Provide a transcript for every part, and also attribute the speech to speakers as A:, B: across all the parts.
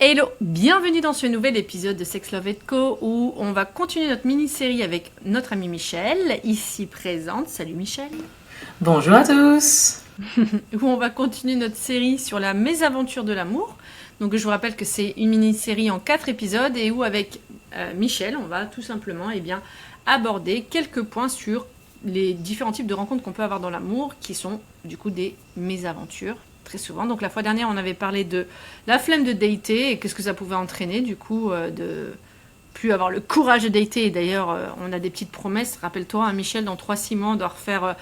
A: Hello, bienvenue dans ce nouvel épisode de Sex Love Co où on va continuer notre mini-série avec notre amie Michel, ici présente. Salut Michel.
B: Bonjour à tous.
A: Où on va continuer notre série sur la mésaventure de l'amour. Donc je vous rappelle que c'est une mini-série en 4 épisodes et où avec Michel, on va tout simplement aborder quelques points sur les différents types de rencontres qu'on peut avoir dans l'amour qui sont du coup des mésaventures. Très souvent. Donc la fois dernière, on avait parlé de la flemme de dater et qu'est-ce que ça pouvait entraîner, du coup, de plus avoir le courage de dater. Et d'ailleurs, on a des petites promesses. Rappelle-toi, hein, Michel, dans 3-6 mois, on doit refaire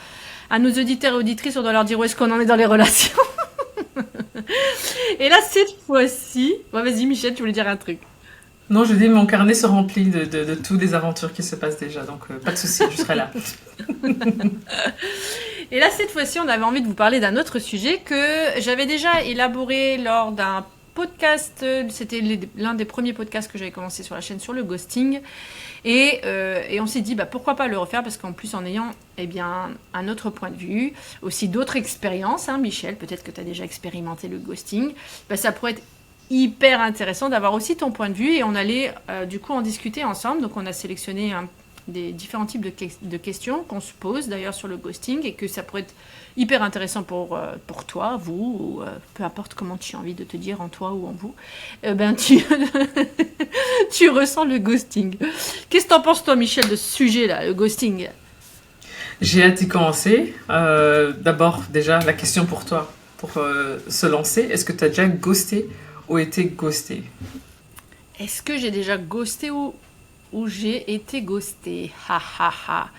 A: à nos auditeurs et auditrices, on doit leur dire où est-ce qu'on en est dans les relations. Et là, cette fois-ci... Ouais, vas-y, Michel, tu voulais dire un truc.
B: Non, je dis, mon carnet se remplit de toutes les aventures qui se passent déjà, donc pas de souci, je serai là.
A: Et là, cette fois-ci, on avait envie de vous parler d'un autre sujet que j'avais déjà élaboré lors d'un podcast. C'était l'un des premiers podcasts que j'avais commencé sur la chaîne sur le ghosting. Et on s'est dit, pourquoi pas le refaire, parce qu'en plus, en ayant un autre point de vue, aussi d'autres expériences, hein, Michel, peut-être que tu as déjà expérimenté le ghosting, ça pourrait être hyper intéressant d'avoir aussi ton point de vue. Et on allait du coup en discuter ensemble. Donc, on a sélectionné des différents types de questions qu'on se pose d'ailleurs sur le ghosting et que ça pourrait être hyper intéressant pour toi, vous, ou peu importe comment tu as envie de te dire, en toi ou en vous, tu ressens le ghosting. Qu'est-ce que t'en penses toi, Michel, de ce sujet-là, le ghosting?
B: J'ai hâte d'y commencer. D'abord, déjà, la question pour toi, pour se lancer. Est-ce que tu as déjà ghosté ou été ghosté?
A: Est-ce que j'ai déjà ghosté ou j'ai été ghosté? Ha ha ha.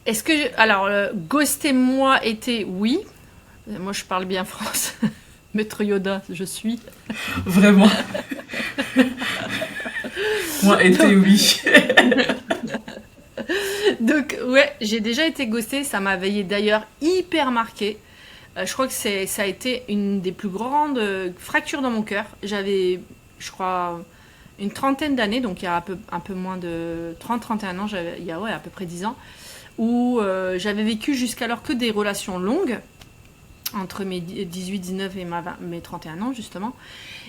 A: Est-ce que... Alors, ghoster moi, été, oui. Moi, je parle bien France. Maître Yoda, je suis.
B: Vraiment. Moi, été, oui.
A: Donc, ouais, j'ai déjà été ghostée. Ça m'avait d'ailleurs hyper marqué. Je crois que ça a été une des plus grandes fractures dans mon cœur. J'avais, je crois... une trentaine d'années, donc il y a un peu moins de 30-31 ans, il y a à peu près 10 ans, où j'avais vécu jusqu'alors que des relations longues, entre mes 18-19 et mes 31 ans, justement.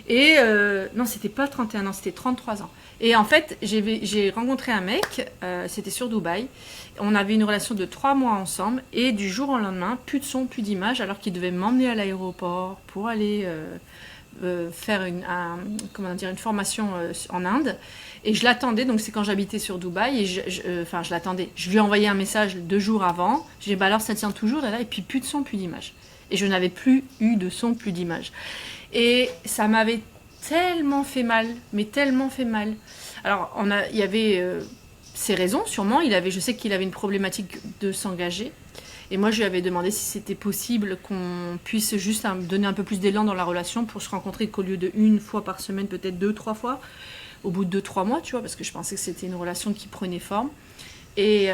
A: Et non, c'était pas 31 ans, c'était 33 ans. Et en fait, j'ai rencontré un mec, c'était sur Dubaï. On avait une relation de 3 mois ensemble, et du jour au lendemain, plus de son, plus d'image, alors qu'il devait m'emmener à l'aéroport pour aller... faire une formation en Inde et je l'attendais, donc c'est quand j'habitais sur Dubaï et je l'attendais, je lui ai envoyé un message 2 jours avant, j'ai dit alors ça tient toujours là, et puis plus de son, plus d'image, et je n'avais plus eu de son, plus d'image, et ça m'avait tellement fait mal, mais tellement fait mal. Alors il y avait ses raisons sûrement, je sais qu'il avait une problématique de s'engager. Et moi, je lui avais demandé si c'était possible qu'on puisse juste donner un peu plus d'élan dans la relation pour se rencontrer, qu'au lieu de 1 fois par semaine, peut-être 2-3 fois, au bout de 2-3 mois, tu vois, parce que je pensais que c'était une relation qui prenait forme. Et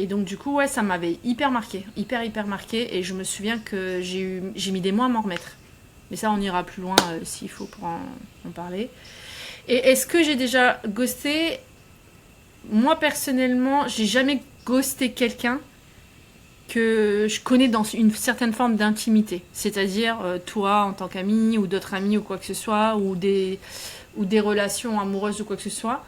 A: donc, du coup, ouais, ça m'avait hyper marqué, hyper marqué. Et je me souviens que j'ai mis des mois à m'en remettre. Mais ça, on ira plus loin s'il faut pour en parler. Et est-ce que j'ai déjà ghosté? Moi, personnellement, j'ai jamais ghosté quelqu'un que je connais dans une certaine forme d'intimité, c'est-à-dire toi en tant qu'ami ou d'autres amis ou quoi que ce soit, ou des relations amoureuses ou quoi que ce soit.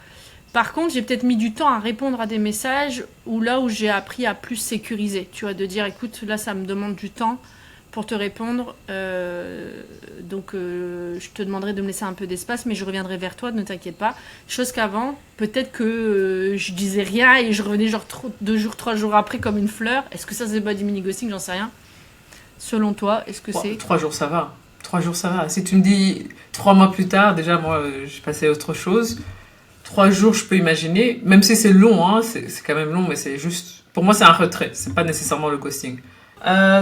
A: Par contre, j'ai peut-être mis du temps à répondre à des messages où j'ai appris à plus sécuriser, tu vois, de dire écoute, là ça me demande du temps pour te répondre, donc je te demanderai de me laisser un peu d'espace, mais je reviendrai vers toi, ne t'inquiète pas. Chose qu'avant, peut-être que je disais rien et je revenais genre 2 jours, 3 jours après comme une fleur. Est-ce que ça c'est pas du mini-ghosting? J'en sais rien. Selon toi, est-ce que c'est...
B: 3 jours, ça va. 3 jours, ça va. Si tu me dis 3 mois plus tard, déjà, moi, j'ai passé à autre chose. 3 jours, je peux imaginer. Même si c'est long, hein, c'est quand même long, mais c'est juste... Pour moi, c'est un retrait. C'est pas nécessairement le ghosting.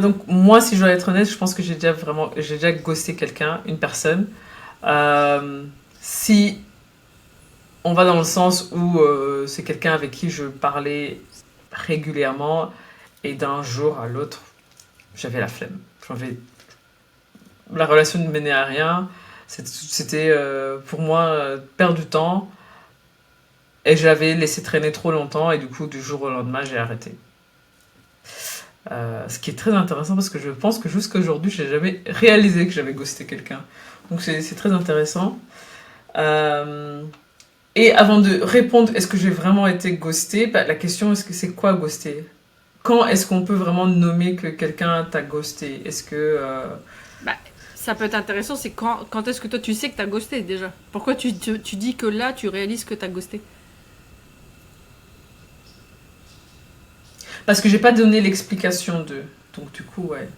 B: Donc moi, si je dois être honnête, je pense que j'ai déjà ghosté quelqu'un, une personne. Si on va dans le sens où c'est quelqu'un avec qui je parlais régulièrement et d'un jour à l'autre, j'avais la flemme. La relation ne menait à rien. C'était pour moi perdre du temps et j'avais laissé traîner trop longtemps et du coup du jour au lendemain j'ai arrêté. Ce qui est très intéressant parce que je pense que jusqu'à aujourd'hui, j'ai jamais réalisé que j'avais ghosté quelqu'un. Donc c'est très intéressant. Et avant de répondre, est-ce que j'ai vraiment été ghostée, la question, est-ce que c'est quoi ghoster? Quand est-ce qu'on peut vraiment nommer que quelqu'un t'a ghosté? Est-ce que...
A: Bah, ça peut être intéressant, c'est quand est-ce que toi tu sais que t'as ghosté déjà? Pourquoi tu dis que là tu réalises que t'as ghosté?
B: Parce que j'ai pas donné l'explication de... Donc du coup, ouais.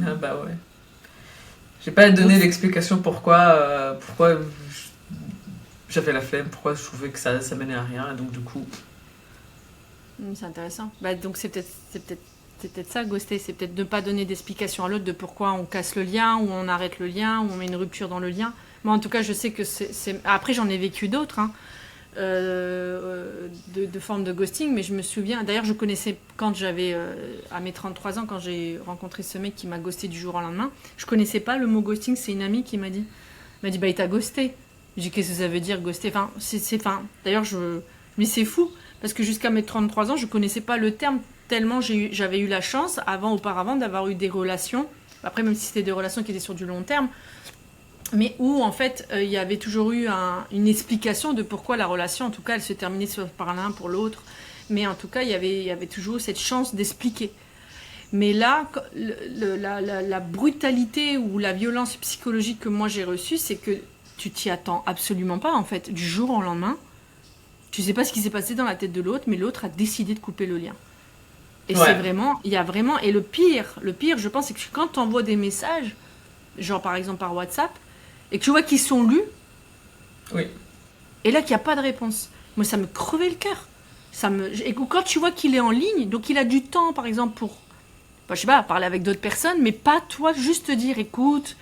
B: Ah bah ouais. J'ai pas donné l'explication pourquoi j'avais la flemme, pourquoi je trouvais que ça menait à rien, et donc du coup...
A: C'est intéressant. Bah, donc c'est peut-être ça, ghoster. C'est peut-être de ne pas donner d'explication à l'autre de pourquoi on casse le lien, ou on arrête le lien, ou on met une rupture dans le lien. Moi, en tout cas, je sais que c'est... Après, j'en ai vécu d'autres, hein, de formes de ghosting, mais je me souviens... D'ailleurs, je connaissais, quand j'avais... à mes 33 ans, quand j'ai rencontré ce mec qui m'a ghosté du jour au lendemain, je connaissais pas le mot ghosting, c'est une amie qui m'a dit. Elle m'a dit, bah, il t'a ghosté. J'ai dit, qu'est-ce que ça veut dire, ghoster? D'ailleurs, mais c'est fou. Parce que jusqu'à mes 33 ans, je ne connaissais pas le terme tellement j'avais eu la chance, auparavant, d'avoir eu des relations. Après, même si c'était des relations qui étaient sur du long terme, mais où, en fait, il y avait toujours eu une explication de pourquoi la relation, en tout cas, elle se terminait soit par l'un pour l'autre. Mais en tout cas, il y avait toujours cette chance d'expliquer. Mais là, la brutalité ou la violence psychologique que moi j'ai reçue, c'est que tu t'y attends absolument pas, en fait, du jour au lendemain. Tu sais pas ce qui s'est passé dans la tête de l'autre, mais l'autre a décidé de couper le lien. Et c'est vraiment, il y a vraiment, et le pire, je pense, c'est que quand tu envoies des messages, genre par exemple par WhatsApp, et que tu vois qu'ils sont lus,
B: oui.
A: Et là qu'il n'y a pas de réponse. Moi, ça me crevait le cœur. Et quand tu vois qu'il est en ligne, donc il a du temps, par exemple, pour, je sais pas, parler avec d'autres personnes, mais pas toi, juste te dire, écoute,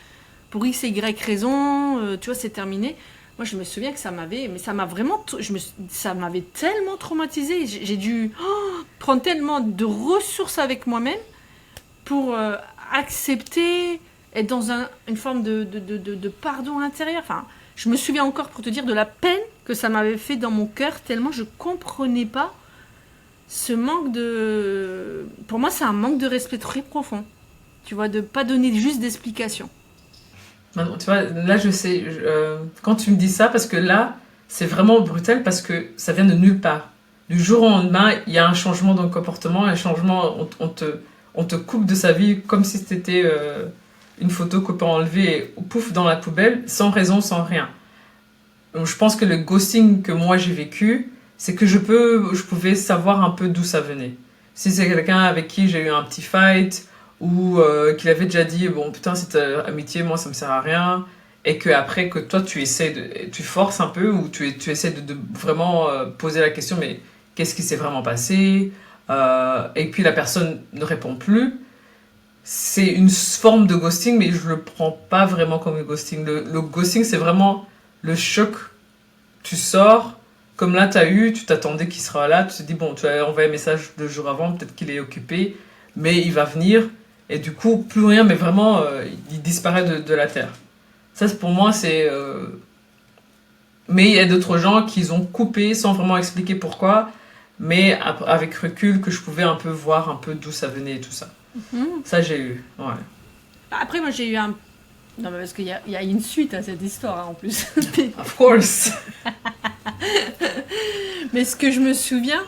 A: pour X et Y raison, tu vois, c'est terminé. Moi, je me souviens que ça m'avait tellement traumatisée. J'ai dû prendre tellement de ressources avec moi-même pour accepter, être dans une forme de pardon intérieur. Enfin, je me souviens encore, pour te dire, de la peine que ça m'avait fait dans mon cœur, tellement je comprenais pas ce manque de... Pour moi, c'est un manque de respect très profond. Tu vois, de pas donner juste d'explications.
B: Maintenant, tu vois, là, je sais, quand tu me dis ça, parce que là, c'est vraiment brutal, parce que ça vient de nulle part. Du jour au lendemain, il y a un changement dans le comportement, un changement, on te coupe de sa vie comme si c'était une photo qu'on peut enlever et pouf dans la poubelle, sans raison, sans rien. Donc, je pense que le ghosting que moi j'ai vécu, c'est que je pouvais savoir un peu d'où ça venait. Si c'est quelqu'un avec qui j'ai eu un petit fight, ou qu'il avait déjà dit bon putain cette amitié moi ça me sert à rien, et que après que toi tu forces un peu, ou tu essaies de vraiment poser la question, mais qu'est-ce qui s'est vraiment passé, et puis la personne ne répond plus, c'est une forme de ghosting, mais je le prends pas vraiment comme un ghosting. Le ghosting, c'est vraiment le choc. Tu sors, comme là tu t'attendais qu'il sera là, tu te dis bon, tu as envoyé un message 2 jours avant, peut-être qu'il est occupé, mais il va venir. Et du coup, plus rien, mais vraiment, il disparaît de la Terre. Ça, pour moi, c'est... Mais il y a d'autres gens qui ont coupé sans vraiment expliquer pourquoi, mais avec recul, que je pouvais un peu voir un peu d'où ça venait et tout ça. Ça, j'ai eu, ouais.
A: Après, moi, j'ai eu un... Non, mais parce qu'il y a une suite à cette histoire, hein, en plus.
B: Of course.
A: Mais ce que je me souviens...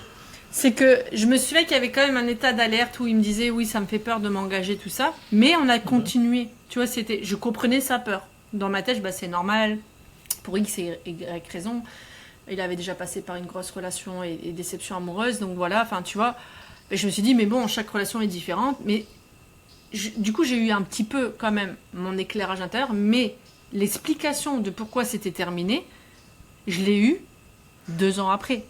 A: C'est que je me souviens qu'il y avait quand même un état d'alerte où il me disait oui, ça me fait peur de m'engager, tout ça. Mais on a continué. Tu vois, je comprenais sa peur. Dans ma tête, c'est normal. Pour X et Y raison. Il avait déjà passé par une grosse relation et déception amoureuse. Donc voilà, enfin tu vois. Et je me suis dit, mais bon, chaque relation est différente. Mais du coup, j'ai eu un petit peu quand même mon éclairage intérieur. Mais l'explication de pourquoi c'était terminé, je l'ai eu 2 ans après.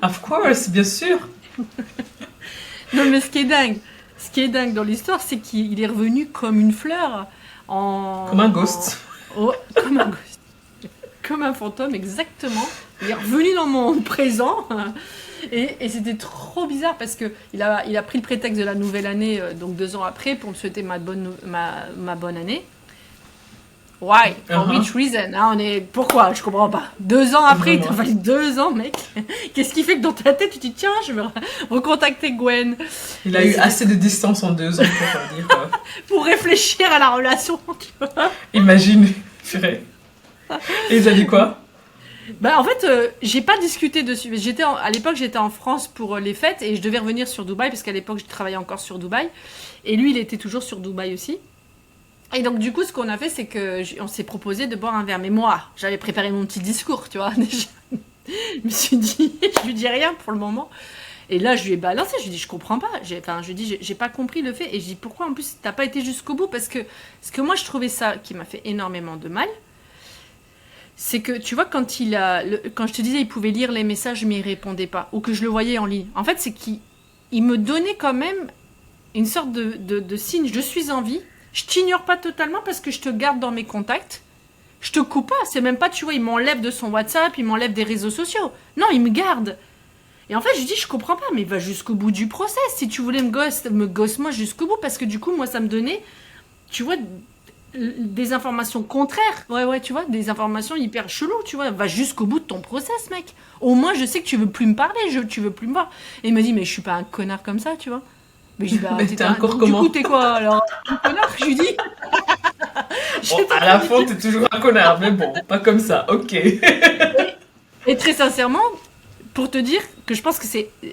B: Of course, bien sûr.
A: Non, mais ce qui est dingue dans l'histoire, c'est qu'il est revenu comme une fleur.
B: Comme un ghost.
A: Comme un ghost. Comme un fantôme, exactement. Il est revenu dans mon présent. Et c'était trop bizarre parce qu'il a pris le prétexte de la nouvelle année, donc 2 ans après, pour me souhaiter ma bonne année. Why? For which reason? On est... Pourquoi? Je comprends pas. 2 ans après, il t'a fallu 2 ans, mec. Qu'est-ce qui fait que dans ta tête, tu te dis, tiens, je vais recontacter Gwen.
B: Il a eu assez de distance en 2 ans pour dire...
A: pour réfléchir à la relation, tu vois.
B: Imagine, purée. Et il a dit quoi?
A: En fait, j'ai pas discuté dessus. À l'époque, j'étais en France pour les fêtes et je devais revenir sur Dubaï parce qu'à l'époque, je travaillais encore sur Dubaï. Et lui, il était toujours sur Dubaï aussi. Et donc, du coup, ce qu'on a fait, c'est qu'on s'est proposé de boire un verre. Mais moi, j'avais préparé mon petit discours, tu vois. Déjà. Je me suis dit, je lui dis rien pour le moment. Et là, je lui ai balancé. Je lui ai dit, je comprends pas. Je lui ai dit, j'ai pas compris le fait. Et je dis, pourquoi en plus, t'as pas été jusqu'au bout? Parce que moi, je trouvais ça qui m'a fait énormément de mal. C'est que, tu vois, quand je te disais, il pouvait lire les messages, mais il répondait pas. Ou que je le voyais en ligne. En fait, c'est qu'il me donnait quand même une sorte de signe. Je suis en vie. Je t'ignore pas totalement parce que je te garde dans mes contacts. Je te coupe pas. C'est même pas, tu vois, il m'enlève de son WhatsApp, il m'enlève des réseaux sociaux. Non, il me garde. Et en fait, je dis, je comprends pas, mais va jusqu'au bout du process. Si tu voulais me gosse-moi jusqu'au bout. Parce que du coup, moi, ça me donnait, tu vois, des informations contraires. Ouais, tu vois, des informations hyper cheloues, tu vois. Va jusqu'au bout de ton process, mec. Au moins, je sais que tu veux plus me parler, tu veux plus me voir. Et il me dit, mais je suis pas un connard comme ça, tu vois. Mais je dis,
B: mais t'es encore comment?
A: Du coup, t'es quoi, alors? Un connard, je lui dis.
B: Bon, à la fin, t'es toujours un connard, mais bon, pas comme ça, ok.
A: Et très sincèrement, pour te dire que je pense que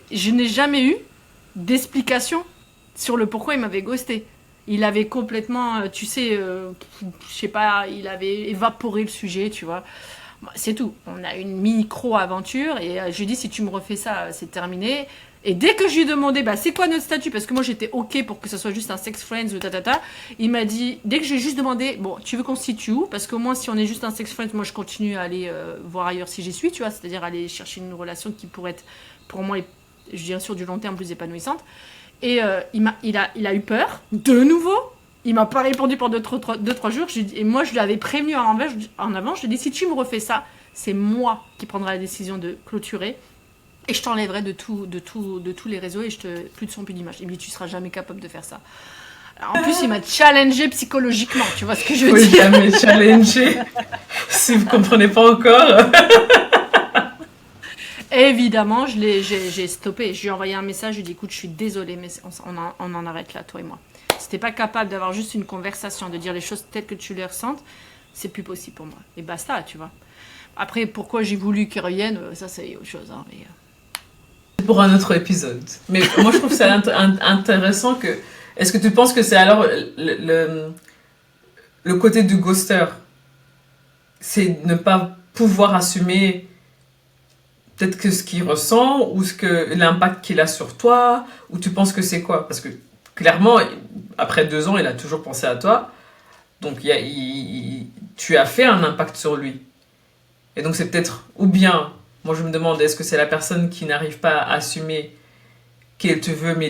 A: je n'ai jamais eu d'explication sur le pourquoi il m'avait ghosté. Il avait complètement, tu sais, je sais pas, il avait évaporé le sujet, tu vois. C'est tout. On a une micro-aventure et je lui dis, si tu me refais ça, c'est terminé. Et dès que je lui ai demandé, c'est quoi notre statut? Parce que moi, j'étais OK pour que ce soit juste un sex friends ou tatata. Il m'a dit, dès que j'ai juste demandé, bon, tu veux qu'on se situe où? Parce qu'au moins, si on est juste un sex friends, moi, je continue à aller voir ailleurs si j'y suis, tu vois. C'est-à-dire aller chercher une relation qui pourrait être, pour moi, je dirais sur du long terme, plus épanouissante. Et il a eu peur, de nouveau. Il m'a pas répondu pendant 2-3 jours. Et moi, je l'avais prévenu en avant. Je lui ai dit, si tu me refais ça, c'est moi qui prendrai la décision de clôturer. Et je t'enlèverai de tous les réseaux et plus de son, plus d'image. Il me dit, tu seras jamais capable de faire ça. Alors, en plus, il m'a challengé psychologiquement. Tu vois ce que je veux dire?
B: Jamais challengé. Si vous comprenez pas encore.
A: Évidemment, j'ai stoppé. Je lui ai envoyé un message. Je lui ai dit, écoute, je suis désolée, mais on en arrête là, toi et moi. Si t'es pas capable d'avoir juste une conversation, de dire les choses telles que tu les ressentes, c'est plus possible pour moi. Et basta, tu vois. Après, pourquoi j'ai voulu qu'il revienne, ça c'est autre chose. Hein, mais...
B: C'est pour un autre épisode. Mais moi, je trouve ça intéressant que... Est-ce que tu penses que c'est alors le côté du ghoster? C'est ne pas pouvoir assumer peut-être que ce qu'il ressent ou l'impact qu'il a sur toi? Ou tu penses que c'est quoi? Parce que clairement, après 2 ans, il a toujours pensé à toi. Donc, tu as fait un impact sur lui. Et donc, c'est peut-être... Ou bien, moi, je me demande, est-ce que c'est la personne qui n'arrive pas à assumer qu'il te veut, mais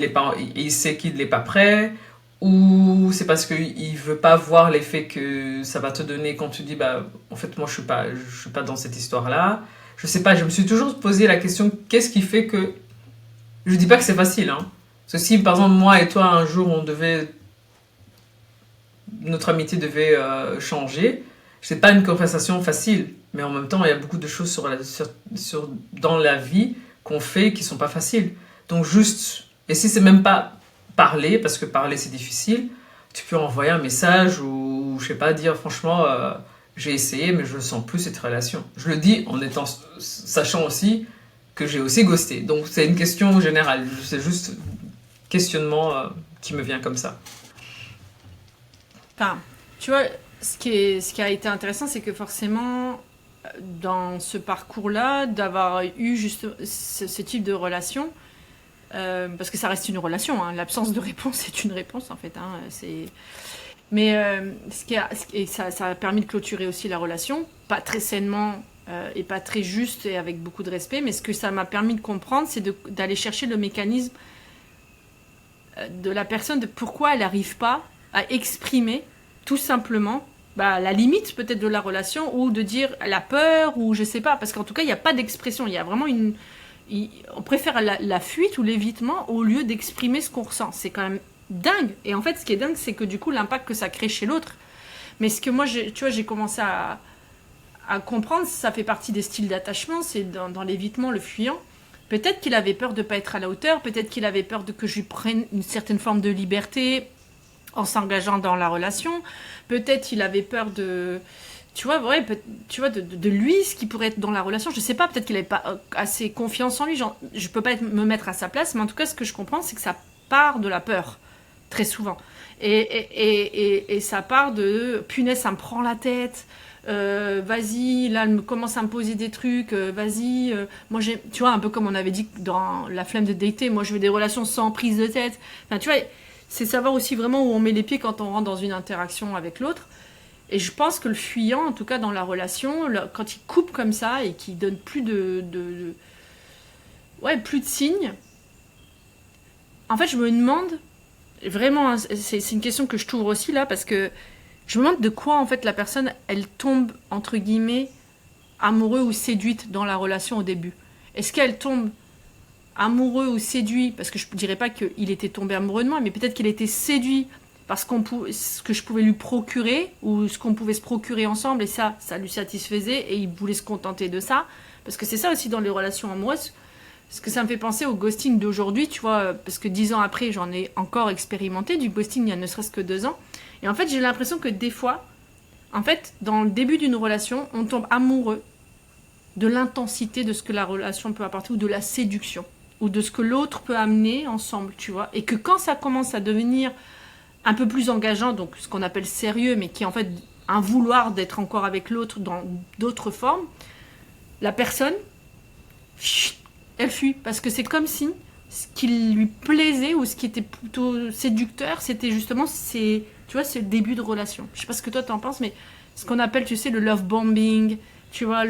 B: il sait qu'il n'est pas prêt? Ou c'est parce qu'il ne veut pas voir l'effet que ça va te donner quand tu dis, en fait, moi, je suis pas dans cette histoire-là. Je sais pas, je me suis toujours posé la question, qu'est-ce qui fait que... Je dis pas que c'est facile, hein. Parce que si, par exemple, moi et toi, un jour, notre amitié devait changer, c'est pas une conversation facile. Mais en même temps, il y a beaucoup de choses dans la vie qu'on fait qui sont pas faciles. Donc juste, et si c'est même pas parler, parce que parler c'est difficile, tu peux envoyer un message ou je sais pas, dire franchement, j'ai essayé mais je sens plus cette relation. Je le dis en sachant aussi que j'ai aussi ghosté. Donc c'est une question générale, c'est juste questionnement qui me vient comme ça.
A: Enfin, tu vois, ce qui a été intéressant, c'est que forcément, dans ce parcours-là, d'avoir eu juste ce type de relation, parce que ça reste une relation, hein, l'absence de réponse est une réponse en fait. Hein, mais ça a permis de clôturer aussi la relation, pas très sainement et pas très juste et avec beaucoup de respect, mais ce que ça m'a permis de comprendre, c'est d'aller chercher le mécanisme de la personne, de pourquoi elle n'arrive pas à exprimer tout simplement la limite peut-être de la relation, ou de dire la peur, ou je sais pas, parce qu'en tout cas il n'y a pas d'expression, il y a vraiment on préfère la fuite ou l'évitement au lieu d'exprimer ce qu'on ressent. C'est quand même dingue. Et en fait ce qui est dingue, c'est que du coup l'impact que ça crée chez l'autre, Mais ce que moi, tu vois, j'ai commencé à comprendre, ça fait partie des styles d'attachement, c'est dans l'évitement, le fuyant. Peut-être qu'il avait peur de ne pas être à la hauteur, peut-être qu'il avait peur que je lui prenne une certaine forme de liberté en s'engageant dans la relation, peut-être qu'il avait peur de... Tu vois, ouais, tu vois de lui, ce qui pourrait être dans la relation, je sais pas, peut-être qu'il n'avait pas assez confiance en lui, genre, je peux pas me mettre à sa place, mais en tout cas, ce que je comprends, c'est que ça part de la peur, très souvent. Et ça part de, punaise, ça me prend la tête, vas-y, là, elle me commence à me poser des trucs, vas-y, moi, tu vois, un peu comme on avait dit dans la flemme de dater, moi, je veux des relations sans prise de tête, enfin, tu vois, c'est savoir aussi vraiment où on met les pieds quand on rentre dans une interaction avec l'autre. Et je pense que le fuyant, en tout cas dans la relation, quand il coupe comme ça et qu'il donne plus ouais, plus de signes, en fait, je me demande, vraiment, hein, c'est une question que je t'ouvre aussi là, parce que je me demande de quoi, en fait, la personne, elle tombe, entre guillemets, amoureuse ou séduite dans la relation au début. Est-ce qu'elle tombe amoureux ou séduit, parce que je ne dirais pas qu'il était tombé amoureux de moi, mais peut-être qu'il était séduit parce ce que je pouvais lui procurer, ou ce qu'on pouvait se procurer ensemble, et ça lui satisfaisait, et il voulait se contenter de ça. Parce que c'est ça aussi dans les relations amoureuses, parce que ça me fait penser au ghosting d'aujourd'hui, tu vois, parce que 10 ans après, j'en ai encore expérimenté du ghosting il y a ne serait-ce que 2 ans. Et en fait, j'ai l'impression que des fois, en fait, dans le début d'une relation, on tombe amoureux de l'intensité de ce que la relation peut apporter, ou de la séduction, ou de ce que l'autre peut amener ensemble, tu vois. Et que quand ça commence à devenir un peu plus engageant, donc ce qu'on appelle sérieux, mais qui est en fait un vouloir d'être encore avec l'autre dans d'autres formes, la personne, elle fuit. Parce que c'est comme si ce qui lui plaisait, ou ce qui était plutôt séducteur, c'était justement, tu vois, c'est le début de relation. Je sais pas ce que toi t'en penses, mais ce qu'on appelle, tu sais, le love bombing, tu vois.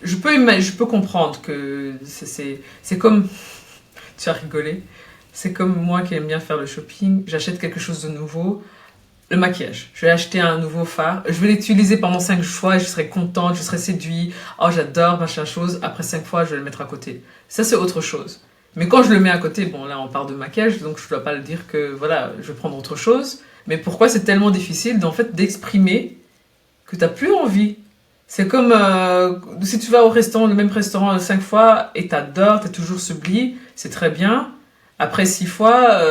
B: Je peux comprendre que c'est comme... Tu as rigolé. C'est comme moi qui aime bien faire le shopping. J'achète quelque chose de nouveau. Le maquillage. Je vais acheter un nouveau fard. Je vais l'utiliser pendant 5 fois et je serai contente, je serai séduite. Oh, j'adore, machin chose. Après 5 fois, je vais le mettre à côté. Ça, c'est autre chose. Mais quand je le mets à côté, bon, là, on parle de maquillage, donc je ne dois pas le dire que, voilà, je vais prendre autre chose. Mais pourquoi c'est tellement difficile, en fait, d'exprimer que tu n'as plus envie? C'est comme si tu vas au restaurant, le même restaurant 5 fois et t'adores, t'es toujours sublime, c'est très bien. Après 6 fois,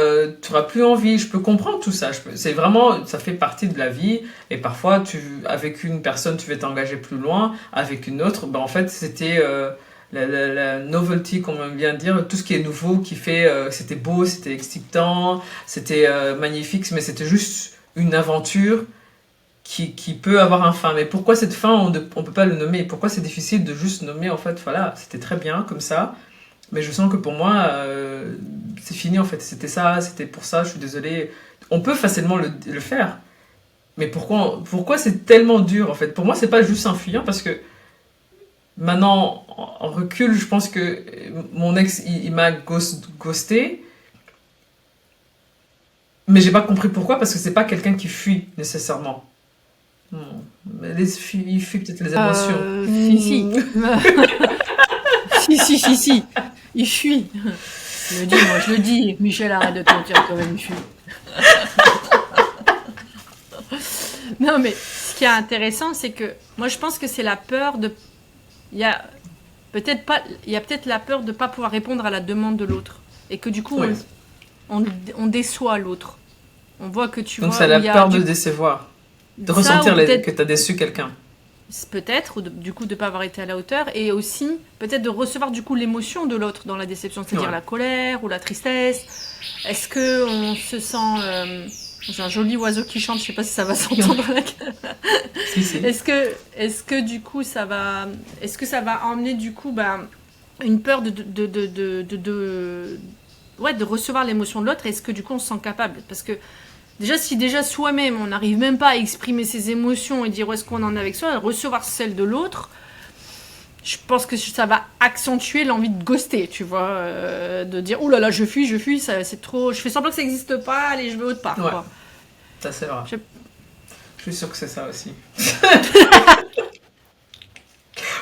B: tu n'auras plus envie. Je peux comprendre tout ça. C'est vraiment, ça fait partie de la vie. Et parfois, avec une personne, tu veux t'engager plus loin. Avec une autre, ben en fait, c'était la novelty, comme on aime bien dire, tout ce qui est nouveau, qui fait c'était beau, c'était excitant, c'était magnifique, mais c'était juste une aventure qui peut avoir un fin. Mais pourquoi cette fin, on ne peut pas le nommer? Pourquoi c'est difficile de juste nommer, en fait, voilà, c'était très bien comme ça. Mais je sens que pour moi, c'est fini en fait. C'était ça, c'était pour ça, je suis désolée. On peut facilement le faire. Mais pourquoi c'est tellement dur en fait? Pour moi, c'est pas juste un fuyant parce que maintenant, en recul, je pense que mon ex, il m'a ghosté. Mais j'ai pas compris pourquoi, parce que c'est pas quelqu'un qui fuit nécessairement. Non. Mais il fuit peut-être les émotions.
A: Si. Si. Il fuit. Je le dis, moi je le dis. Michel, arrête de te mentir quand même, il fuit. Non, mais ce qui est intéressant, c'est que moi je pense que c'est la peur de. Il y a peut-être la peur de ne pas pouvoir répondre à la demande de l'autre. Et que du coup,
B: Ouais.
A: on déçoit l'autre. On voit que tu
B: Donc
A: vois.
B: c'est la
A: où il y a
B: peur de décevoir, de ressentir
A: ou peut-être
B: que tu as déçu quelqu'un.
A: peut-être, ou du coup de ne pas avoir été à la hauteur, et aussi peut-être de recevoir du coup l'émotion de l'autre dans la déception, c'est-à-dire
B: Ouais.
A: la colère ou la tristesse. Est-ce que on se sent... J'ai un joli oiseau qui chante, je sais pas si ça va s'entendre là.
B: Si.
A: Est-ce que du coup est-ce que ça va emmener du coup une peur ouais, de recevoir l'émotion de l'autre? Est-ce que du coup on se sent capable? Parce que si déjà soi-même on n'arrive même pas à exprimer ses émotions et dire où est-ce qu'on en est avec soi, recevoir celle de l'autre, je pense que ça va accentuer l'envie de ghoster, tu vois, de dire oh là là je fuis, c'est trop, je fais semblant que ça n'existe pas, allez je vais autre part.
B: Ouais.
A: Quoi.
B: Ça c'est vrai. Je suis sûre que c'est ça aussi.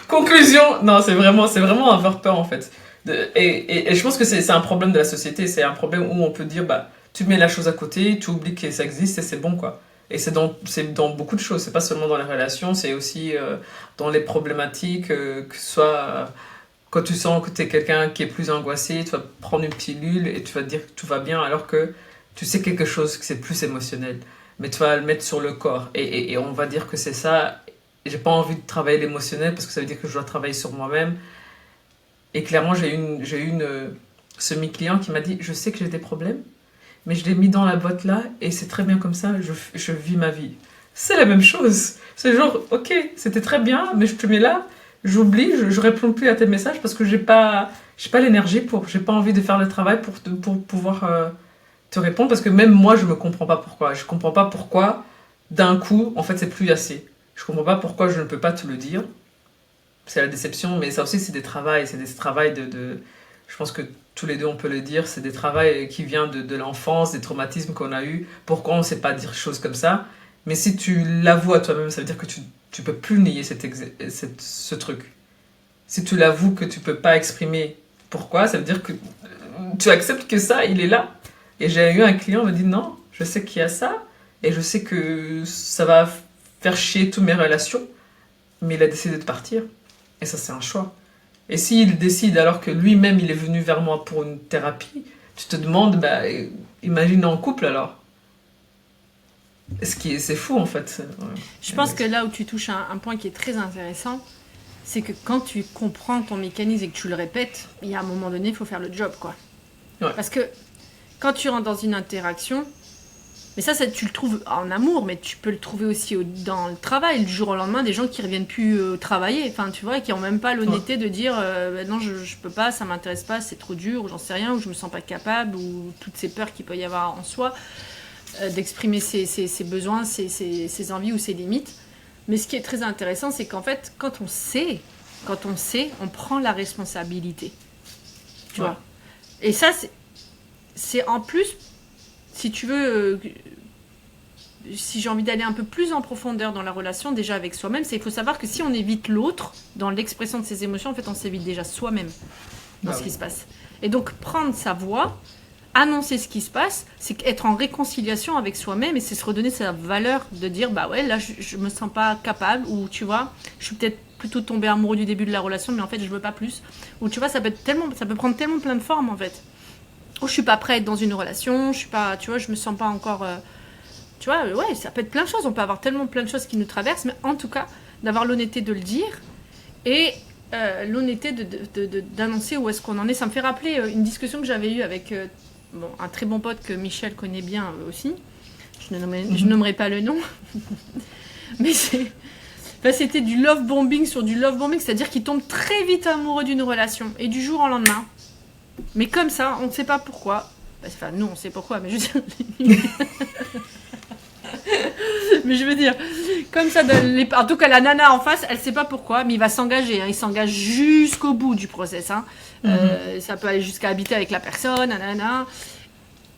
B: Conclusion, non, c'est vraiment avoir peur en fait. Et je pense que c'est un problème de la société, c'est un problème où on peut dire, bah, tu mets la chose à côté, tu oublies que ça existe et c'est bon, quoi. Et c'est dans beaucoup de choses, c'est pas seulement dans les relations, c'est aussi dans les problématiques, que ce soit quand tu sens que tu es quelqu'un qui est plus angoissé, tu vas prendre une pilule et tu vas te dire que tout va bien alors que tu sais quelque chose que c'est plus émotionnel. Mais tu vas le mettre sur le corps et on va dire que c'est ça. J'ai pas envie de travailler l'émotionnel parce que ça veut dire que je dois travailler sur moi-même. Et clairement, j'ai eu une semi-client qui m'a dit, je sais que j'ai des problèmes, mais je l'ai mis dans la boîte là et c'est très bien comme ça, je vis ma vie. C'est la même chose. C'est genre, ok, c'était très bien, mais je te mets là, j'oublie, je réponds plus à tes messages parce que j'ai pas l'énergie j'ai pas envie de faire le travail pour pouvoir te répondre parce que même moi, je me comprends pas pourquoi. Je comprends pas pourquoi d'un coup, en fait, c'est plus assez. Je comprends pas pourquoi je ne peux pas te le dire. C'est la déception, mais ça aussi, c'est des travails de... Je pense que tous les deux, on peut le dire, c'est des travails qui viennent de l'enfance, des traumatismes qu'on a eus. Pourquoi on ne sait pas dire choses comme ça? Mais si tu l'avoues à toi-même, ça veut dire que tu peux plus nier ce truc. Si tu l'avoues que tu peux pas exprimer pourquoi, ça veut dire que tu acceptes que ça, il est là. Et j'ai eu un client qui me dit non, je sais qu'il y a ça, et je sais que ça va faire chier toutes mes relations, mais il a décidé de partir. Et ça, c'est un choix. Et s'il décide alors que lui-même, il est venu vers moi pour une thérapie, tu te demandes, bah, imagine en couple alors. C'est fou en fait. Ouais.
A: Je pense que là où tu touches un point qui est très intéressant, c'est que quand tu comprends ton mécanisme et que tu le répètes, il y a un moment donné, il faut faire le job, quoi.
B: Ouais.
A: Parce que quand tu rentres dans une interaction, mais ça, tu le trouves en amour, mais tu peux le trouver aussi dans le travail. Du jour au lendemain, des gens qui ne reviennent plus travailler, enfin, tu vois, qui n'ont même pas l'honnêteté de dire non, je ne peux pas, ça ne m'intéresse pas, c'est trop dur, ou j'en sais rien, ou je ne me sens pas capable, ou toutes ces peurs qu'il peut y avoir en soi, d'exprimer ses besoins, ses envies ou ses limites. Mais ce qui est très intéressant, c'est qu'en fait, quand on sait, on prend la responsabilité. Tu vois. Et ça, c'est en plus... Si tu veux, si j'ai envie d'aller un peu plus en profondeur dans la relation, déjà avec soi-même, il faut savoir que si on évite l'autre dans l'expression de ses émotions, en fait, on s'évite déjà soi-même dans ce qui se passe. Et donc, prendre sa voix, annoncer ce qui se passe, c'est être en réconciliation avec soi-même et c'est se redonner sa valeur de dire, bah ouais, là, je me sens pas capable, ou tu vois, je suis peut-être plutôt tombée amoureux du début de la relation, mais en fait, je veux pas plus. Ou tu vois, ça peut prendre tellement plein de formes, en fait. Ou je suis pas prête dans une relation, je suis pas, tu vois, je me sens pas encore, tu vois, ouais, ça peut être plein de choses, on peut avoir tellement plein de choses qui nous traversent, mais en tout cas, d'avoir l'honnêteté de le dire et l'honnêteté d'annoncer où est-ce qu'on en est. Ça me fait rappeler une discussion que j'avais eue avec un très bon pote que Michel connaît bien aussi, je nommerai pas le nom, mais c'était du love bombing sur du love bombing, c'est-à-dire qu'il tombe très vite amoureux d'une relation, et du jour au lendemain, mais comme ça, on ne sait pas pourquoi. Enfin, nous, on sait pourquoi, mais je veux dire... mais je veux dire, comme ça, en tout cas, la nana en face, elle ne sait pas pourquoi, mais il va s'engager. Hein. Il s'engage jusqu'au bout du process. Hein. Ça peut aller jusqu'à habiter avec la personne, nanana.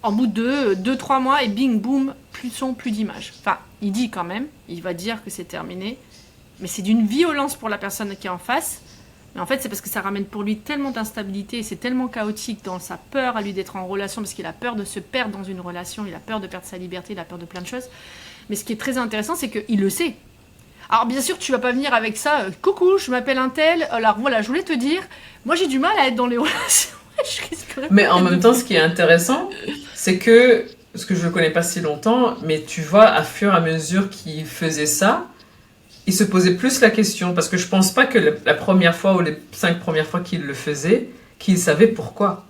A: En bout de 2-3 mois, et bing, boum, plus de son, plus d'image. Enfin, il dit quand même, il va dire que c'est terminé, mais c'est d'une violence pour la personne qui est en face. Mais en fait, c'est parce que ça ramène pour lui tellement d'instabilité, c'est tellement chaotique dans sa peur à lui d'être en relation, parce qu'il a peur de se perdre dans une relation, il a peur de perdre sa liberté, il a peur de plein de choses. Mais ce qui est très intéressant, c'est qu'il le sait. Alors bien sûr, tu vas pas venir avec ça, coucou, je m'appelle un tel, alors voilà, je voulais te dire, moi j'ai du mal à être dans les relations.
B: Mais en même temps, ce qui est intéressant, c'est que, parce que je le connais pas si longtemps, mais tu vois, à fur et à mesure qu'il faisait ça, il se posait plus la question, parce que je pense pas que la première fois ou les 5 premières fois qu'il le faisait, qu'il savait pourquoi.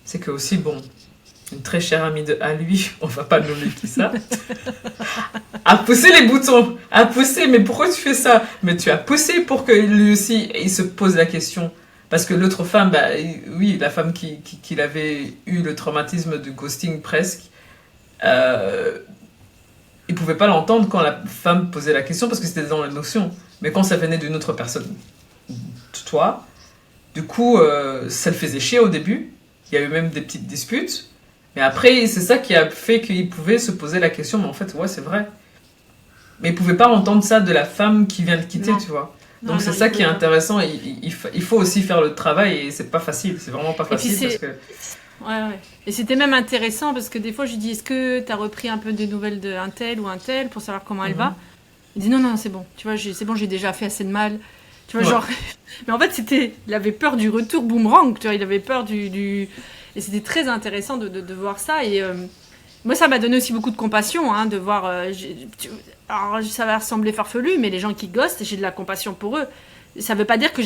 B: C'est que aussi, bon, une très chère amie à lui, on va pas nommer qui ça, a poussé les boutons, a poussé, mais pourquoi tu fais ça? Mais tu as poussé pour que lui aussi, il se pose la question. Parce que l'autre femme, bah, oui, la femme qui avait eu le traumatisme de ghosting presque, il pouvait pas l'entendre quand la femme posait la question parce que c'était dans l'émotion. Mais quand ça venait d'une autre personne, toi, du coup, ça le faisait chier au début. Il y a eu même des petites disputes. Mais après, c'est ça qui a fait qu'il pouvait se poser la question. Mais en fait, ouais, c'est vrai. Mais il pouvait pas entendre ça de la femme qui vient de quitter,
A: non.
B: Tu vois.
A: Non,
B: Donc
A: non,
B: c'est
A: il
B: ça
A: faut
B: qui est
A: être...
B: intéressant. Il faut aussi faire le travail et c'est pas facile. C'est vraiment pas
A: Et puis
B: facile parce
A: c'est...
B: que.
A: Ouais, ouais. Et c'était même intéressant parce que des fois, je lui dis, est-ce que tu as repris un peu des nouvelles d'un tel ou un tel pour savoir comment elle va?
B: Mhm.
A: Il dit, non, non, c'est bon. Tu vois, c'est bon, j'ai déjà fait assez de mal. Tu vois,
B: Ouais.
A: genre... Mais en fait, c'était... Il avait peur du retour boomerang, tu vois, il avait peur du... Et c'était très intéressant de voir ça. Et moi, ça m'a donné aussi beaucoup de compassion, hein, de voir... Alors, ça va ressembler farfelu, mais les gens qui ghostent, j'ai de la compassion pour eux. Ça veut pas dire que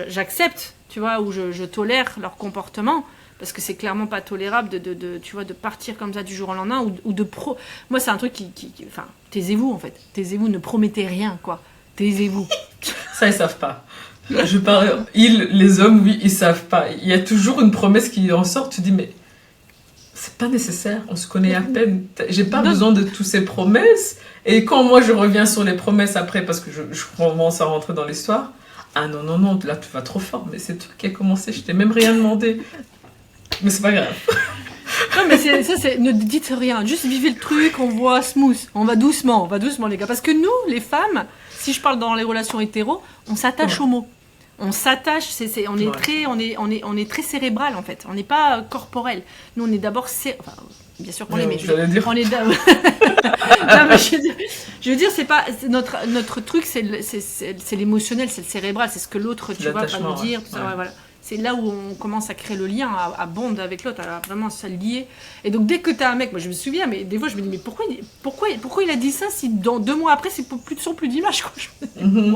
A: j'accepte, tu vois, ou je tolère leur comportement, parce que c'est clairement pas tolérable tu vois, de partir comme ça du jour au lendemain, ou de pro... Moi, c'est un truc enfin, taisez-vous, en fait. Taisez-vous, ne promettez rien, quoi. Taisez-vous.
B: Ça, ils savent pas. Je parle, les hommes, oui, ils savent pas. Il y a toujours une promesse qui en sort. Tu dis, mais c'est pas nécessaire. On se connaît à peine. J'ai pas
A: Non,
B: besoin de toutes ces promesses. Et quand moi je reviens sur les promesses après, parce que je commence à rentrer dans l'histoire, ah non, non, non, là tu vas trop fort. Mais c'est toi qui as commencé. Je t'ai même rien demandé. Mais c'est pas grave.
A: non, mais ne dites rien, juste vivez le truc, on voit smooth, on va doucement, les gars. Parce que nous, les femmes, si je parle dans les relations hétéros, on s'attache
B: Ouais.
A: aux mots. On s'attache, on est
B: Ouais.
A: très, on est très cérébral en fait. On n'est pas corporel. Nous, on est d'abord, enfin, bien sûr qu'on l'est, mais
B: J'allais dire.
A: on est d'abord. Non, mais je veux dire, c'est notre truc, c'est l'émotionnel, c'est le cérébral, c'est ce que l'autre, tu vois, va
B: L'attachement,
A: nous dire. Tout ça,
B: ouais.
A: ouais, voilà. C'est là où on commence à créer le lien, à bond avec l'autre, à vraiment se lier. Et donc, dès que t'as un mec, moi je me souviens, mais des fois je me dis, mais pourquoi il a dit ça si dans 2 mois après, c'est plus d'image, quoi. Je me dis,
B: Mhm.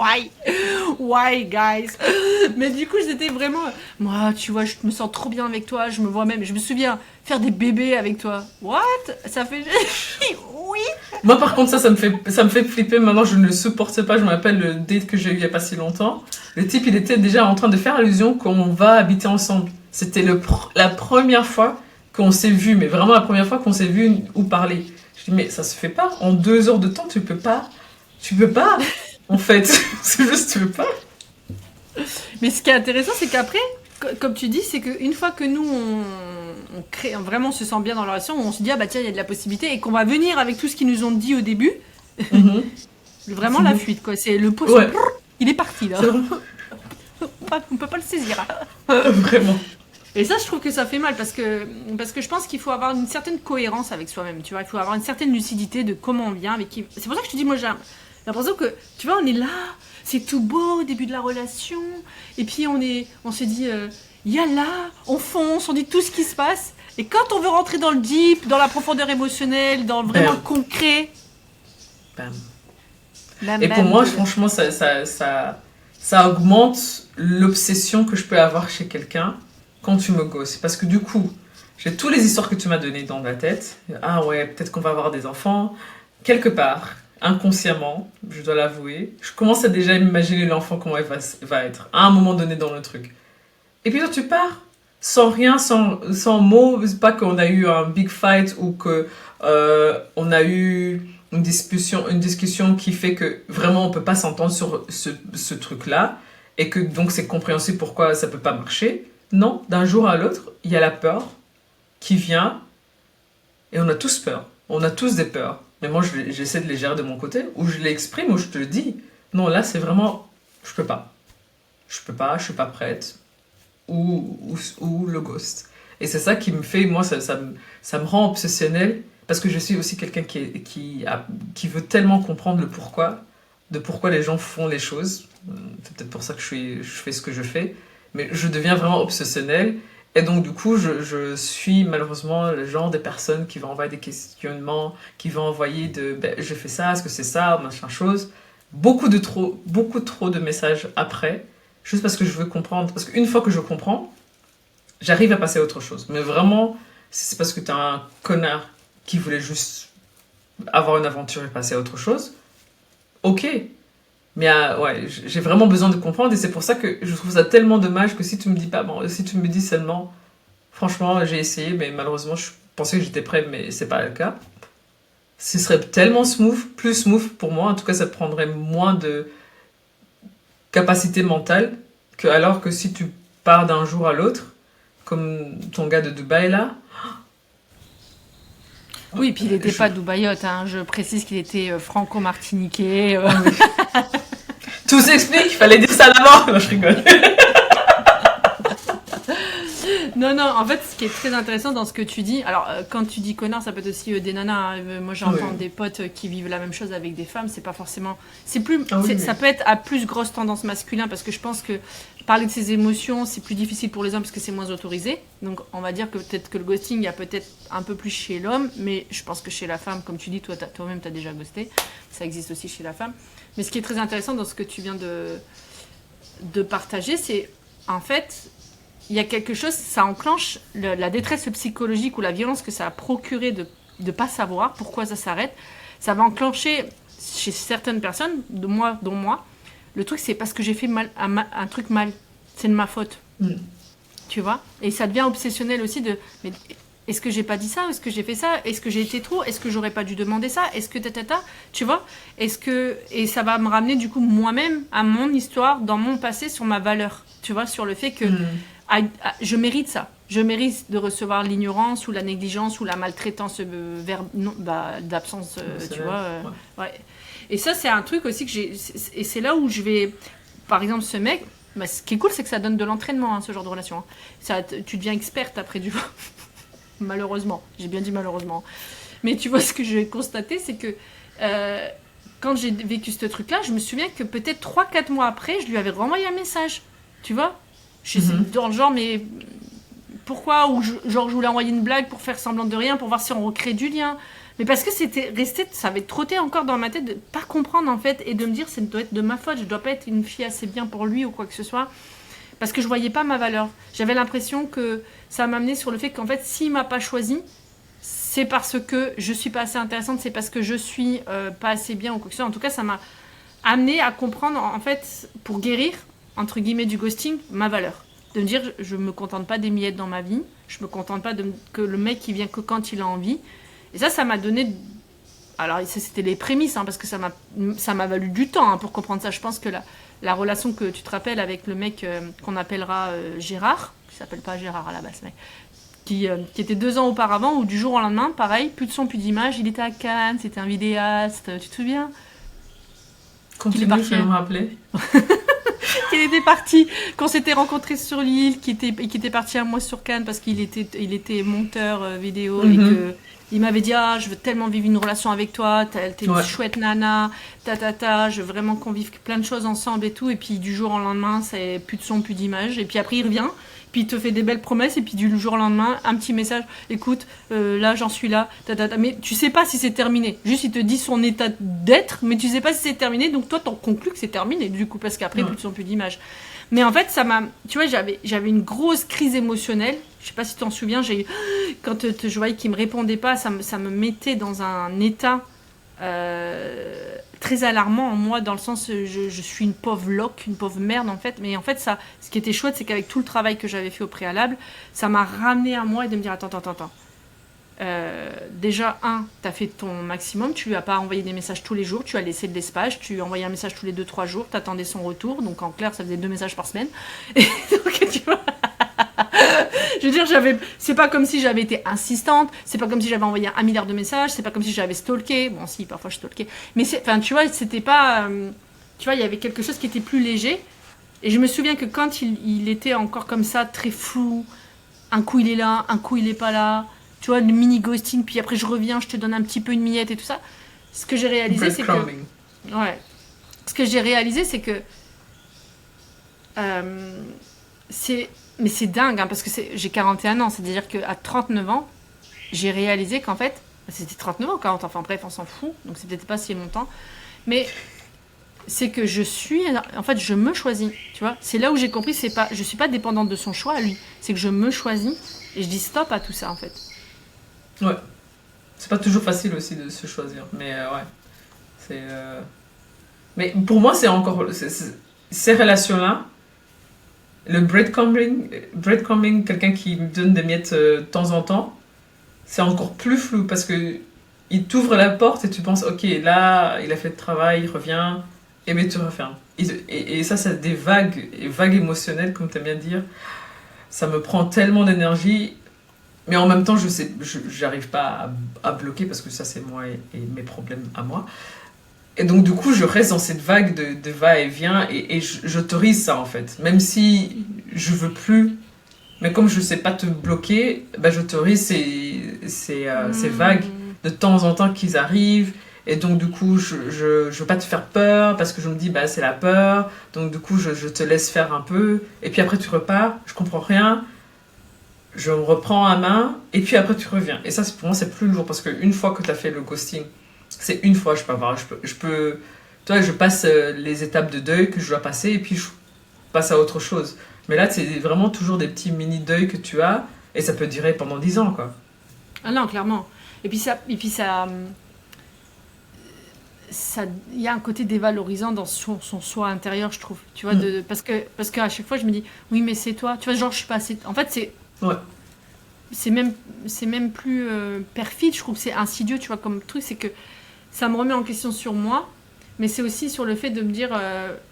A: why, guys? Mais du coup, j'étais vraiment, moi, tu vois, je me sens trop bien avec toi, je me vois même, je me souviens faire des bébés avec toi. What? Ça fait, oui.
B: Moi, par contre, ça me fait flipper. Maintenant, je ne le supporte pas. Je me rappelle le date que j'ai eu il y a pas si longtemps. Le type, il était déjà en train de faire allusion qu'on va habiter ensemble. C'était la première fois qu'on s'est vu, mais vraiment la première fois qu'on s'est vu ou parlé. Je dis, mais ça se fait pas. En 2 heures de temps, tu peux pas. Tu peux pas. En fait, c'est juste, tu peux pas.
A: Mais ce qui est intéressant, c'est qu'après, comme tu dis, c'est qu'une fois que nous, on crée, vraiment on se sent bien dans la relation, on se dit, ah bah tiens, il y a de la possibilité, et qu'on va venir avec tout ce qu'ils nous ont dit au début,
B: Mhm.
A: vraiment la fuite, quoi. C'est le pot,
B: Ouais.
A: il est parti, là.
B: C'est vraiment.
A: On peut pas le saisir.
B: Vraiment. Et
A: Et ça, je trouve que ça fait mal, parce que je pense qu'il faut avoir une certaine cohérence avec soi-même, tu vois. Il faut avoir une certaine lucidité de comment on vient, avec qui... C'est pour ça que je te dis, moi, j'ai l'impression que, tu vois, on est là, c'est tout beau au début de la relation, et puis on se dit, yalla, on fonce, on dit tout ce qui se passe, et quand on veut rentrer dans le deep, dans la profondeur émotionnelle, dans vraiment le concret,
B: Bam.
A: bam,
B: Et
A: bam,
B: pour moi,
A: de-
B: franchement, ça augmente l'obsession que je peux avoir chez quelqu'un quand tu me ghostes. Parce que du coup, j'ai toutes les histoires que tu m'as données dans la tête. Ah ouais, peut-être qu'on va avoir des enfants. Quelque part, inconsciemment, je dois l'avouer, je commence à déjà m'imaginer l'enfant, comment il va être, à un moment donné dans le truc. Et puis toi, tu pars sans rien, sans mots. C'est pas qu'on a eu un big fight ou que on a eu une discussion qui fait que vraiment on peut pas s'entendre sur ce truc-là et que donc c'est compréhensible pourquoi ça peut pas marcher. Non, d'un jour à l'autre, il y a la peur qui vient et on a tous peur. On a tous des peurs. Mais moi, j'essaie de les gérer de mon côté, ou je l'exprime, ou je te le dis. Non, là, c'est vraiment, je peux pas. Je peux pas, je suis pas prête. Ou le ghost. Et c'est ça qui me fait, moi, ça me rend obsessionnel, parce que je suis aussi quelqu'un qui veut tellement comprendre le pourquoi, de pourquoi les gens font les choses. C'est peut-être pour ça que je fais ce que je fais, mais je deviens vraiment obsessionnel. Et donc, du coup, je suis malheureusement le genre de personne qui va envoyer des questionnements, qui va envoyer ben, je fais ça, est-ce que c'est ça, machin chose. Beaucoup trop de messages après, juste parce que je veux comprendre. Parce qu'une fois que je comprends, j'arrive à passer à autre chose. Mais vraiment, si c'est parce que t'es un connard qui voulait juste avoir une aventure et passer à autre chose, ok. Mais ouais, j'ai vraiment besoin de comprendre et c'est pour ça que je trouve ça tellement dommage que si tu me dis pas, bon, si tu me dis seulement, franchement, j'ai essayé, mais malheureusement, je pensais que j'étais prête, mais c'est pas le cas. Ce serait tellement smooth, plus smooth pour moi. En tout cas, ça prendrait moins de capacité mentale que alors que si tu pars d'un jour à l'autre, comme ton gars de Dubaï là.
A: Oui, puis il n'était pas dubaïote, hein. Je précise qu'il était franco-martiniquais.
B: Tout s'explique, il fallait dire ça d'abord. Non, je rigole.
A: Non, en fait, ce qui est très intéressant dans ce que tu dis, alors quand tu dis connard, ça peut être aussi des nanas. Moi, j'entends des potes qui vivent la même chose avec des femmes. C'est pas forcément. Ça peut être à plus grosse tendance masculin parce que je pense que parler de ses émotions, c'est plus difficile pour les hommes parce que c'est moins autorisé. Donc, on va dire que peut-être que le ghosting, il y a peut-être un peu plus chez l'homme, mais je pense que chez la femme, comme tu dis, toi-même, t'as déjà ghosté. Ça existe aussi chez la femme. Mais ce qui est très intéressant dans ce que tu viens de partager, c'est en fait. Il y a quelque chose, ça enclenche la détresse psychologique ou la violence que ça a procuré de ne pas savoir pourquoi ça s'arrête. Ça va enclencher chez certaines personnes, dont moi, le truc c'est parce que j'ai fait un truc mal. C'est de ma faute. Tu vois. Et ça devient obsessionnel aussi de... Mais est-ce que j'ai pas dit ça? Est-ce que j'ai fait ça? Est-ce que j'ai été trop? Est-ce que j'aurais pas dû demander ça? Est-ce que tu vois? Et ça va me ramener du coup moi-même à mon histoire, dans mon passé, sur ma valeur. Tu vois, sur le fait que... je mérite ça. Je mérite de recevoir l'ignorance ou la négligence ou la maltraitance d'absence, tu vois. Ouais. Et ça, c'est un truc aussi que j'ai... Et c'est là où je vais... Par exemple, ce mec... ce qui est cool, c'est que ça donne de l'entraînement, ce genre de relation. Tu deviens experte après du... Malheureusement. J'ai bien dit malheureusement. Mais tu vois, ce que j'ai constaté, c'est que... quand j'ai vécu ce truc-là, je me souviens que peut-être 3-4 mois après, je lui avais renvoyé un message. Tu vois? Dans le genre, mais pourquoi? Ou je voulais envoyer une blague pour faire semblant de rien, pour voir si on recrée du lien. Mais parce que c'était resté, ça avait trotté encore dans ma tête de pas comprendre en fait et de me dire ça doit être de ma faute, je dois pas être une fille assez bien pour lui ou quoi que ce soit. Parce que je voyais pas ma valeur. J'avais l'impression que ça m'amenait sur le fait qu'en fait, s'il m'a pas choisi, c'est parce que je suis pas assez intéressante, c'est parce que je suis pas assez bien ou quoi que ce soit. En tout cas, ça m'a amené à comprendre en fait, pour guérir entre guillemets du ghosting, ma valeur. De me dire, je me contente pas des miettes dans ma vie, je me contente pas que le mec il vient que quand il a envie. Et ça m'a donné... Alors ça c'était les prémices, parce que ça m'a valu du temps pour comprendre ça. Je pense que la relation que tu te rappelles avec le mec qu'on appellera Gérard, qui s'appelle pas Gérard à la base, mais qui était 2 ans auparavant, où du jour au lendemain, pareil, plus de son, plus d'image, il était à Cannes, c'était un vidéaste, tu te souviens?
B: Continue, je vais me rappeler.
A: Qu'il était parti, qu'on s'était rencontrés sur l'île, qui était parti un mois sur Cannes parce qu'il était monteur vidéo et que il m'avait dit je veux tellement vivre une relation avec toi, t'es une chouette nana, je veux vraiment qu'on vive plein de choses ensemble et tout. Et puis du jour au lendemain, c'est plus de son, plus d'image. Et puis après il revient, puis il te fait des belles promesses et puis du jour au lendemain, un petit message, écoute, là j'en suis là, mais tu sais pas si c'est terminé. Juste il te dit son état d'être, mais tu sais pas si c'est terminé. Donc toi t'en conclus que c'est terminé du coup parce qu'après plus de son, plus d'image. Mais en fait, tu vois, j'avais une grosse crise émotionnelle. Je sais pas si tu t'en souviens, quand je voyais qu'il me répondait pas, ça me mettait dans un état très alarmant en moi, dans le sens je suis une pauvre loque, une pauvre merde en fait. Mais en fait, ce qui était chouette, c'est qu'avec tout le travail que j'avais fait au préalable, ça m'a ramené à moi et de me dire attends. Déjà, t'as fait ton maximum, tu lui as pas envoyé des messages tous les jours, tu as laissé de l'espace, tu envoyais un message tous les 2-3 jours, t'attendais son retour, donc en clair, ça faisait 2 messages par semaine. Et donc, tu vois, je veux dire, c'est pas comme si j'avais été insistante, c'est pas comme si j'avais envoyé 1 milliard de messages, c'est pas comme si j'avais stalké, bon si, parfois je stalkais, mais tu vois, c'était pas, tu vois, il y avait quelque chose qui était plus léger, et je me souviens que quand il était encore comme ça, très flou, un coup il est là, un coup il est pas là, tu vois, le mini ghosting, puis après je reviens, je te donne un petit peu une miette et tout ça. Ce que j'ai réalisé, c'est que... Ouais. Ce que j'ai réalisé, c'est que... Mais c'est dingue, parce que j'ai 41 ans, c'est-à-dire qu'à 39 ans, j'ai réalisé qu'en fait... C'était 39 ans, 40 ans, enfin bref, on s'en fout, donc c'est peut-être pas si longtemps. Mais c'est que en fait, je me choisis, tu vois. C'est là où j'ai compris, je suis pas dépendante de son choix à lui. C'est que je me choisis, et je dis stop à tout ça, en fait.
B: Ouais. C'est pas toujours facile aussi de se choisir, mais Mais pour moi, c'est encore... ces relations-là, le breadcrumbing, quelqu'un qui me donne des miettes de temps en temps, c'est encore plus flou parce que il t'ouvre la porte et tu penses, ok, là, il a fait le travail, il revient, et bien tu refermes. Et ça, c'est des vagues émotionnelles, comme tu aimes bien dire. Ça me prend tellement d'énergie. Mais en même temps, j'arrive pas à bloquer parce que ça, c'est moi et mes problèmes à moi. Et donc, du coup, je reste dans cette vague de va-et-vient et j'autorise ça, en fait. Même si je veux plus, mais comme je sais pas te bloquer, bah, j'autorise ces vagues de temps en temps qu'ils arrivent. Et donc, du coup, je veux pas te faire peur parce que je me dis, bah, c'est la peur. Donc, du coup, je te laisse faire un peu. Et puis après, tu repars, je comprends rien. Je me reprends à main. Et puis après, tu reviens. Et ça, pour moi, c'est plus lourd parce qu'une fois que tu as fait le ghosting, c'est une fois, je peux avoir. Toi, je passe les étapes de deuil que je dois passer et puis je passe à autre chose. Mais là, c'est vraiment toujours des petits mini-deuils que tu as et ça peut durer pendant 10 ans, quoi.
A: Ah non, clairement. Il y a un côté dévalorisant dans son soi intérieur, je trouve. Tu vois, parce qu'à chaque fois, je me dis, oui, mais c'est toi. Tu vois, genre, je suis pas assez. En fait,
B: Ouais.
A: c'est même plus perfide, je trouve. C'est insidieux, tu vois, comme truc. C'est que ça me remet en question sur moi, mais c'est aussi sur le fait de me dire,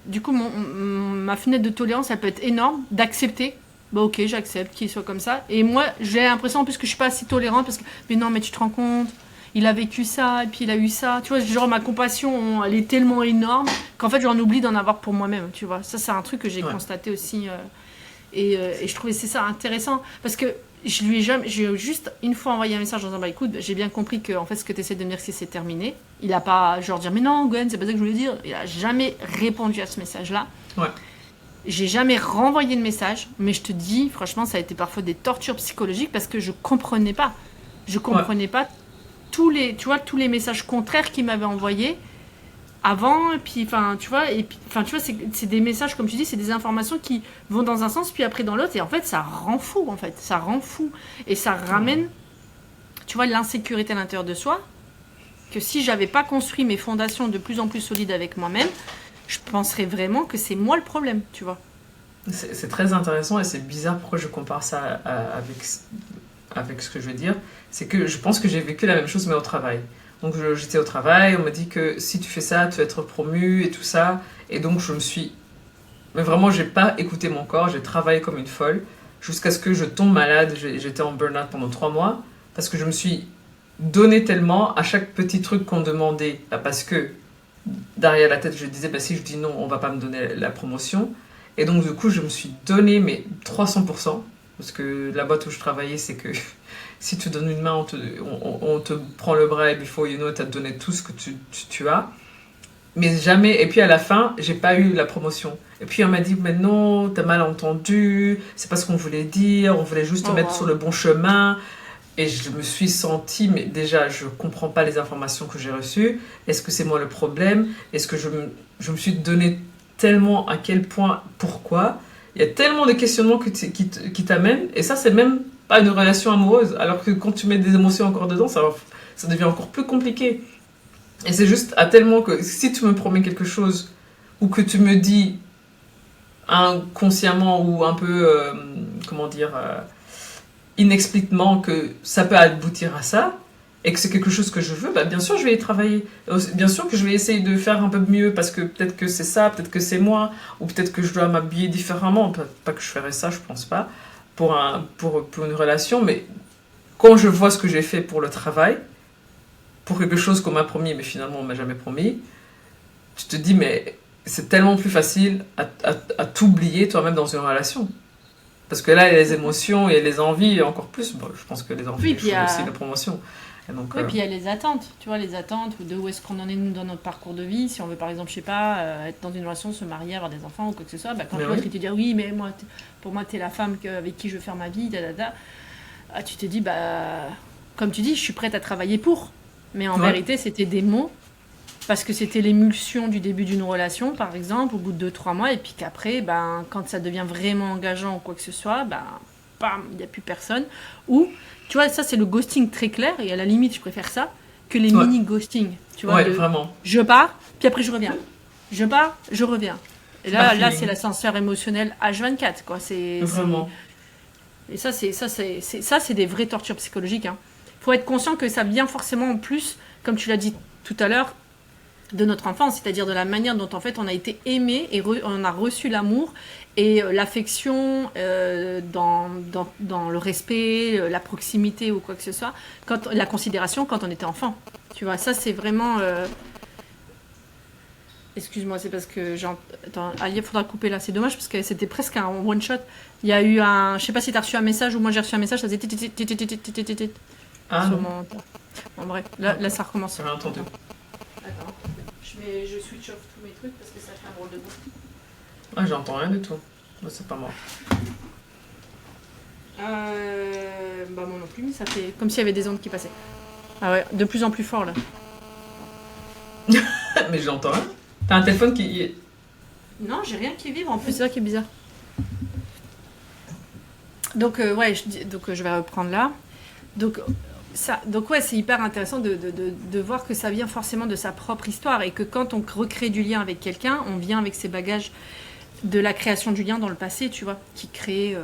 A: du coup, ma fenêtre de tolérance, elle peut être énorme, d'accepter. Bah ok, j'accepte qu'il soit comme ça. Et moi, j'ai l'impression en plus que je suis pas assez tolérante parce que, mais non, mais tu te rends compte, il a vécu ça, et puis il a eu ça. Tu vois, genre ma compassion, elle est tellement énorme qu'en fait, j'en oublie d'en avoir pour moi-même, tu vois. Ça, c'est un truc que j'ai constaté aussi. Et je trouvais c'est ça intéressant parce que j'ai juste une fois envoyé un message en disant bah écoute, j'ai bien compris que en fait ce que tu essaies de me dire c'est terminé. Il a pas genre dire mais non Gwen, c'est pas ça que je voulais dire. Il a jamais répondu à ce message-là.
B: Ouais.
A: J'ai jamais renvoyé de message, mais je te dis franchement ça a été parfois des tortures psychologiques parce que je comprenais pas. Je comprenais pas tous les messages contraires qu'il m'avait envoyés avant, et puis enfin tu vois, c'est des messages comme tu dis, c'est des informations qui vont dans un sens puis après dans l'autre et en fait ça rend fou et ça ramène tu vois l'insécurité à l'intérieur de soi que si j'avais pas construit mes fondations de plus en plus solides avec moi-même, je penserais vraiment que c'est moi le problème, tu vois.
B: C'est très intéressant et c'est bizarre pourquoi je compare ça avec ce que je veux dire. C'est que je pense que j'ai vécu la même chose mais au travail. Donc j'étais au travail, on m'a dit que si tu fais ça, tu vas être promu et tout ça. Et donc je me suis... Mais vraiment, j'ai pas écouté mon corps, j'ai travaillé comme une folle jusqu'à ce que je tombe malade. J'étais en burn-out pendant 3 mois parce que je me suis donné tellement à chaque petit truc qu'on demandait. Parce que derrière la tête, je disais, bah, si je dis non, on va pas me donner la promotion. Et donc du coup, je me suis donné mais 300%. Parce que la boîte où je travaillais, c'est que si tu donnes une main, on te prend le bras et before you know, t'as donné tout ce que tu as. Mais jamais, et puis à la fin, j'ai pas eu la promotion. Et puis on m'a dit, mais non, t'as mal entendu, c'est pas ce qu'on voulait dire, on voulait juste te mettre sur le bon chemin. Et je me suis sentie, mais déjà, je comprends pas les informations que j'ai reçues. Est-ce que c'est moi le problème? Est-ce que je me suis donné tellement à quel point, pourquoi? Il y a tellement de questionnements qui t'amènent, et ça, c'est même pas une relation amoureuse. Alors que quand tu mets des émotions encore dedans, ça devient encore plus compliqué. Et c'est juste à tellement que si tu me promets quelque chose, ou que tu me dis inconsciemment ou un peu, comment dire, inexplicitement que ça peut aboutir à ça, et que c'est quelque chose que je veux, bah bien sûr je vais y travailler. Bien sûr que je vais essayer de faire un peu mieux parce que peut-être que c'est ça, peut-être que c'est moi, ou peut-être que je dois m'habiller différemment. Pas que je ferais ça, je pense pas, pour une relation, mais quand je vois ce que j'ai fait pour le travail, pour quelque chose qu'on m'a promis, mais finalement on m'a jamais promis, tu te dis, mais c'est tellement plus facile à t'oublier toi-même dans une relation. Parce que là, il y a les émotions et les envies, et encore plus. Bon, je pense que les envies font aussi la promotion. Et donc,
A: puis il y a les attentes, tu vois, les attentes de où est-ce qu'on en est nous dans notre parcours de vie. Si on veut par exemple, je sais pas, être dans une relation, se marier, avoir des enfants ou quoi que ce soit, bah, quand l'autre il te dit oui, mais moi, pour moi, t'es la femme avec qui je veux faire ma vie, tu te dis, bah, comme tu dis, je suis prête à travailler pour. Mais en vérité, c'était des mots, parce que c'était l'émulsion du début d'une relation, par exemple, au bout de 2-3 mois, et puis qu'après, ben, quand ça devient vraiment engageant ou quoi que ce soit, ben, bam, il n'y a plus personne. Ou, tu vois, ça c'est le ghosting très clair, et à la limite, je préfère ça que les mini-ghosting. Tu vois,
B: vraiment.
A: Je pars, puis après je reviens. Je pars, je reviens. Et là c'est l'ascenseur émotionnel H24, quoi.
B: Vraiment.
A: Et ça, c'est des vraies tortures psychologiques. Faut être conscient que ça vient forcément en plus, comme tu l'as dit tout à l'heure, de notre enfance, c'est-à-dire de la manière dont en fait on a été aimé et on a reçu l'amour et l'affection dans le respect, la proximité ou quoi que ce soit, la considération quand on était enfant. Tu vois, ça c'est vraiment... Excuse-moi, c'est parce que attends, il faudra couper là. C'est dommage parce que c'était presque un one shot. Il y a eu un, je sais pas si t'as reçu un message ou moi j'ai reçu un message, ça faisait
B: Ah
A: sur
B: non,
A: mon. Bon bref, là ça recommence.
B: j'ai rien entendu.
A: Attends, je switch off tous mes trucs parce que ça fait un drôle de bruit.
B: Ah, j'entends rien du tout. Bah, c'est pas moi.
A: Bah moi non plus, mais ça fait comme s'il y avait des ondes qui passaient. Ah ouais, de plus en plus fort là.
B: Mais j'entends rien. T'as un téléphone qui...
A: Non, j'ai rien qui vibre en plus, c'est ça qui est bizarre. Donc ouais, je vais reprendre là. Donc ouais, c'est hyper intéressant de voir que ça vient forcément de sa propre histoire et que quand on recrée du lien avec quelqu'un, on vient avec ses bagages de la création du lien dans le passé, tu vois, qui crée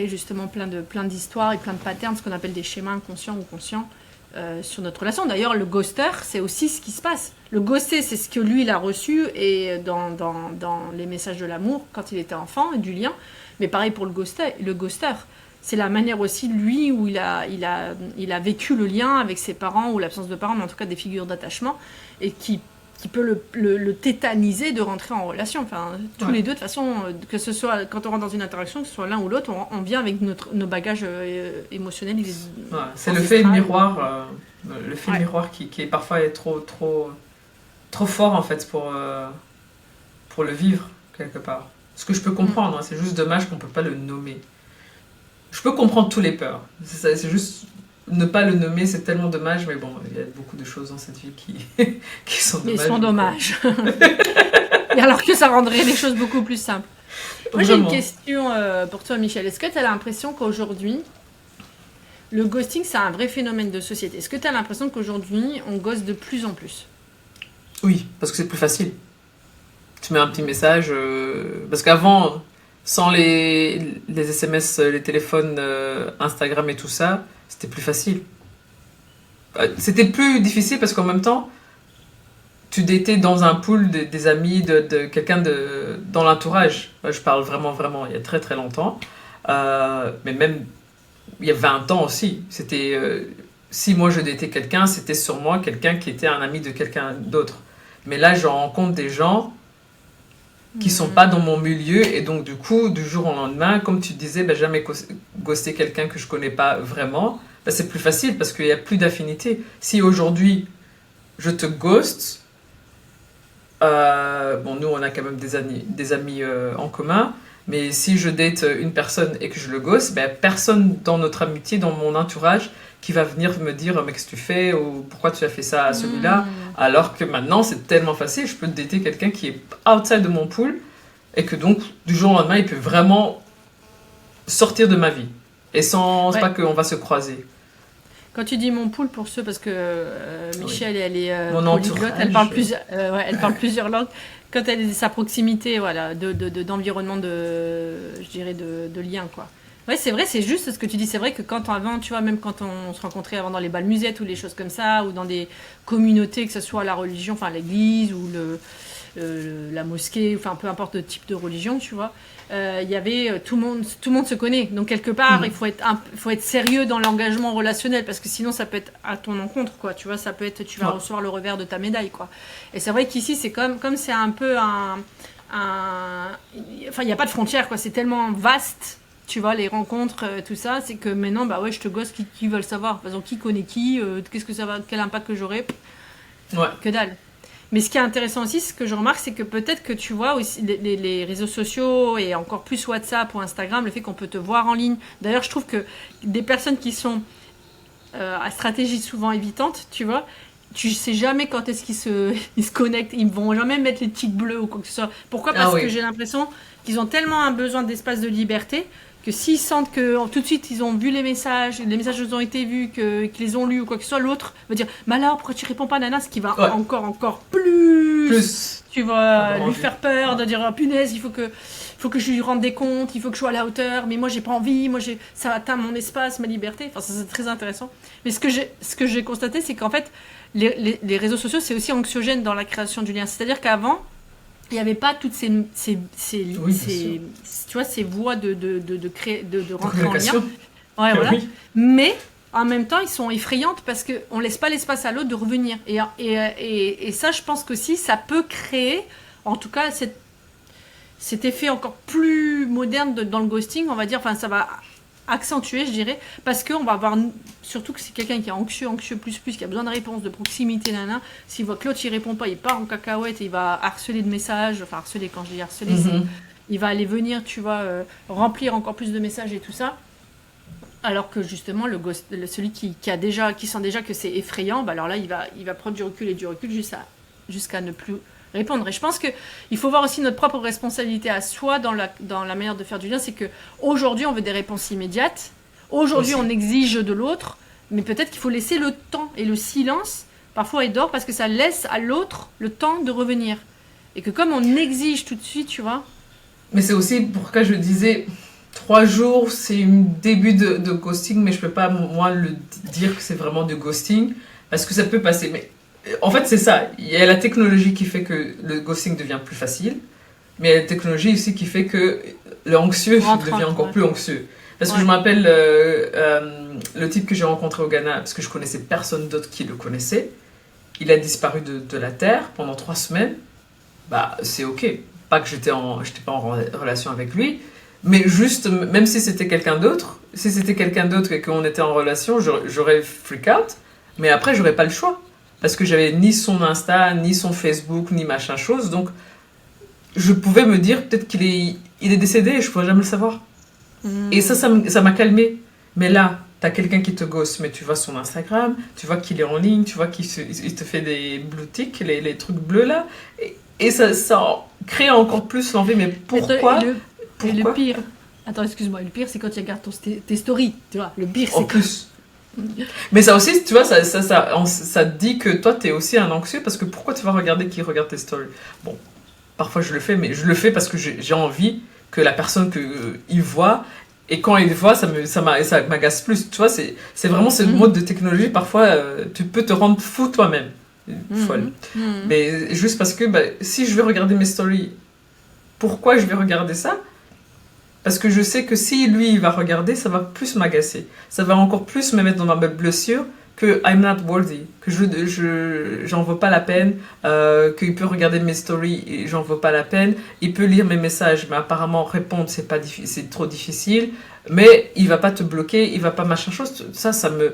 A: justement plein d'histoires et plein de patterns, ce qu'on appelle des schémas inconscients ou conscients sur notre relation. D'ailleurs, le ghoster, c'est aussi ce qui se passe. Le ghoster, c'est ce que lui, il a reçu et dans les messages de l'amour quand il était enfant, et du lien. Mais pareil pour le ghoster. C'est la manière aussi, lui, où il a vécu le lien avec ses parents ou l'absence de parents, mais en tout cas des figures d'attachement, et qui peut le tétaniser de rentrer en relation. Enfin, tous les deux, de toute façon, que ce soit quand on rentre dans une interaction, que ce soit l'un ou l'autre, on vient avec nos bagages émotionnels.
B: C'est le fait miroir, miroir qui est parfois trop fort en fait pour le vivre quelque part. Ce que je peux comprendre, c'est juste dommage qu'on ne peut pas le nommer. Je peux comprendre tous les peurs. C'est juste ne pas le nommer, c'est tellement dommage, mais bon, il y a beaucoup de choses dans cette vie qui sont dommages.
A: Mais sont dommages. Et alors que ça rendrait les choses beaucoup plus simples. Moi, j'ai une question pour toi, Michel. Est-ce que tu as l'impression qu'aujourd'hui, le ghosting, c'est un vrai phénomène de société? Est-ce que tu as l'impression qu'aujourd'hui, on ghoste de plus en plus?
B: Oui, parce que c'est plus facile. Tu mets un petit message, parce qu'avant, sans les SMS, les téléphones, Instagram et tout ça, c'était plus facile. C'était plus difficile parce qu'en même temps, tu étais dans un pool des amis, de quelqu'un dans l'entourage. Je parle vraiment, il y a très très longtemps. Mais même, il y a 20 ans aussi. C'était, si moi je datais quelqu'un, c'était sur moi quelqu'un qui était un ami de quelqu'un d'autre. Mais là, je rencontre des gens qui sont pas dans mon milieu et donc du coup, du jour au lendemain, comme tu disais, jamais ghoster quelqu'un que je connais pas vraiment, c'est plus facile parce qu'il y a plus d'affinité. Si aujourd'hui, je te ghost, bon, nous on a quand même des amis en commun, mais si je date une personne et que je le ghost, personne dans notre amitié, dans mon entourage, qui va venir me dire mais qu'est-ce que tu fais ou pourquoi tu as fait ça à celui-là, alors que maintenant c'est tellement facile, je peux dater quelqu'un qui est outside de mon pool et que donc du jour au lendemain il peut vraiment sortir de ma vie et sans pas qu'on va se croiser.
A: Quand tu dis mon pool, pour ceux, parce que Michel, elle est
B: mon
A: polyglotte, elle parle plusieurs langues. Quand elle est sa proximité, voilà, d'environnement, je dirais de lien, quoi. Ouais, c'est vrai, c'est juste ce que tu dis. C'est vrai que avant, tu vois, même quand on se rencontrait avant dans les bals musettes ou les choses comme ça, ou dans des communautés, que ce soit la religion, enfin l'église ou la mosquée, enfin peu importe le type de religion, tu vois, il y avait tout le monde se connaît. Donc quelque part, il faut être sérieux dans l'engagement relationnel parce que sinon ça peut être à ton encontre, quoi. Tu vois, ça peut être tu vas recevoir le revers de ta médaille, quoi. Et c'est vrai qu'ici c'est comme c'est un peu enfin il y a pas de frontières, quoi. C'est tellement vaste. Tu vois, les rencontres, tout ça, c'est que maintenant, je te gosse qui veulent savoir. Par exemple, qui connaît qui, qu'est-ce que ça va, quel impact que j'aurai, que dalle. Mais ce qui est intéressant aussi, ce que je remarque, c'est que peut-être que tu vois aussi les réseaux sociaux et encore plus WhatsApp ou Instagram, le fait qu'on peut te voir en ligne. D'ailleurs, je trouve que des personnes qui sont à stratégie souvent évitante, tu vois, tu sais jamais quand est-ce qu'ils se connectent. Ils vont jamais mettre les tics bleus ou quoi que ce soit. Pourquoi ? Parce que j'ai l'impression qu'ils ont tellement un besoin d'espace de liberté que s'ils sentent que tout de suite ils ont vu les messages ont été vus, qu'ils les ont lus ou quoi que ce soit, l'autre va dire « Mais alors, pourquoi tu réponds pas, nana ?» Ce qui va encore plus tu vas lui faire peur, de dire « Oh, punaise, il faut que je lui rende des comptes, il faut que je sois à la hauteur, mais moi j'ai pas envie, ça atteint mon espace, ma liberté. » Enfin, ça c'est très intéressant. Mais ce que j'ai constaté, c'est qu'en fait, les réseaux sociaux, c'est aussi anxiogène dans la création du lien. C'est-à-dire qu'avant, il n'y avait pas toutes ces tu vois, ces voies de rentrer en lien. Ouais, voilà. Mais en même temps, ils sont effrayantes parce qu'on ne laisse pas l'espace à l'autre de revenir. Et ça, je pense qu'aussi, ça peut créer, en tout cas, cet effet encore plus moderne dans le ghosting, on va dire, enfin, ça va accentuer, je dirais, parce qu'on va avoir, surtout que c'est quelqu'un qui est anxieux plus, qui a besoin de réponses, de proximité, s'il voit que l'autre, il répond pas, il part en cacahuète et il va harceler de messages, enfin, harceler, quand je dis harceler, il va aller venir, tu vois, remplir encore plus de messages et tout ça. Alors que justement, celui qui sent déjà que c'est effrayant, bah alors là, il va prendre du recul jusqu'à ne plus répondre. Et je pense qu'il faut voir aussi notre propre responsabilité à soi dans la manière de faire du lien. C'est qu'aujourd'hui, on veut des réponses immédiates. Aujourd'hui, on exige de l'autre. Mais peut-être qu'il faut laisser le temps et le silence, parfois, aide parce que ça laisse à l'autre le temps de revenir. Et que comme on exige tout de suite, tu vois...
B: Mais c'est aussi pourquoi je disais... 3 jours, c'est un début de ghosting, mais je peux pas, moi, le dire que c'est vraiment du ghosting, parce que ça peut passer. Mais en fait, c'est ça. Il y a la technologie qui fait que le ghosting devient plus facile, mais il y a la technologie aussi qui fait que l'anxieux devient encore plus anxieux. Parce que je me rappelle le type que j'ai rencontré au Ghana, parce que je connaissais personne d'autre qui le connaissait. Il a disparu de la Terre pendant 3 semaines. Bah, c'est ok. Pas que j'étais pas en relation avec lui. Mais juste, même si c'était quelqu'un d'autre, et qu'on était en relation, j'aurais freak out. Mais après, j'aurais pas le choix. Parce que j'avais ni son Insta, ni son Facebook, ni machin chose. Donc, je pouvais me dire, peut-être qu'il est décédé et je pourrais jamais le savoir. Et ça m'a calmée. Mais là, t'as quelqu'un qui te gosse, mais tu vois son Instagram, tu vois qu'il est en ligne, tu vois qu'il te fait des blue ticks, les trucs bleus là. Et ça crée encore plus l'envie. Mais pourquoi
A: Et le pire, attends, excuse-moi, le pire c'est quand tu regardes tes stories, tu vois, le pire c'est
B: en plus. Mais ça aussi, tu vois, ça dit que toi t'es aussi un anxieux parce que pourquoi tu vas regarder qui regarde tes stories? Bon, parfois je le fais, mais je le fais parce que j'ai envie que la personne il voit, et quand il voit, ça m'agace plus, tu vois, c'est vraiment ce mode de technologie, parfois tu peux te rendre fou toi-même, folle. Mais juste parce que si je vais regarder mes stories, pourquoi je vais regarder ça? Parce que je sais que si lui, il va regarder, ça va plus m'agacer. Ça va encore plus me mettre dans ma blessure que I'm not worthy, que j'en vaux pas la peine, qu'il peut regarder mes stories et j'en vaux pas la peine. Il peut lire mes messages, mais apparemment répondre, c'est trop difficile. Mais il va pas te bloquer, il va pas machin chose. Ça me...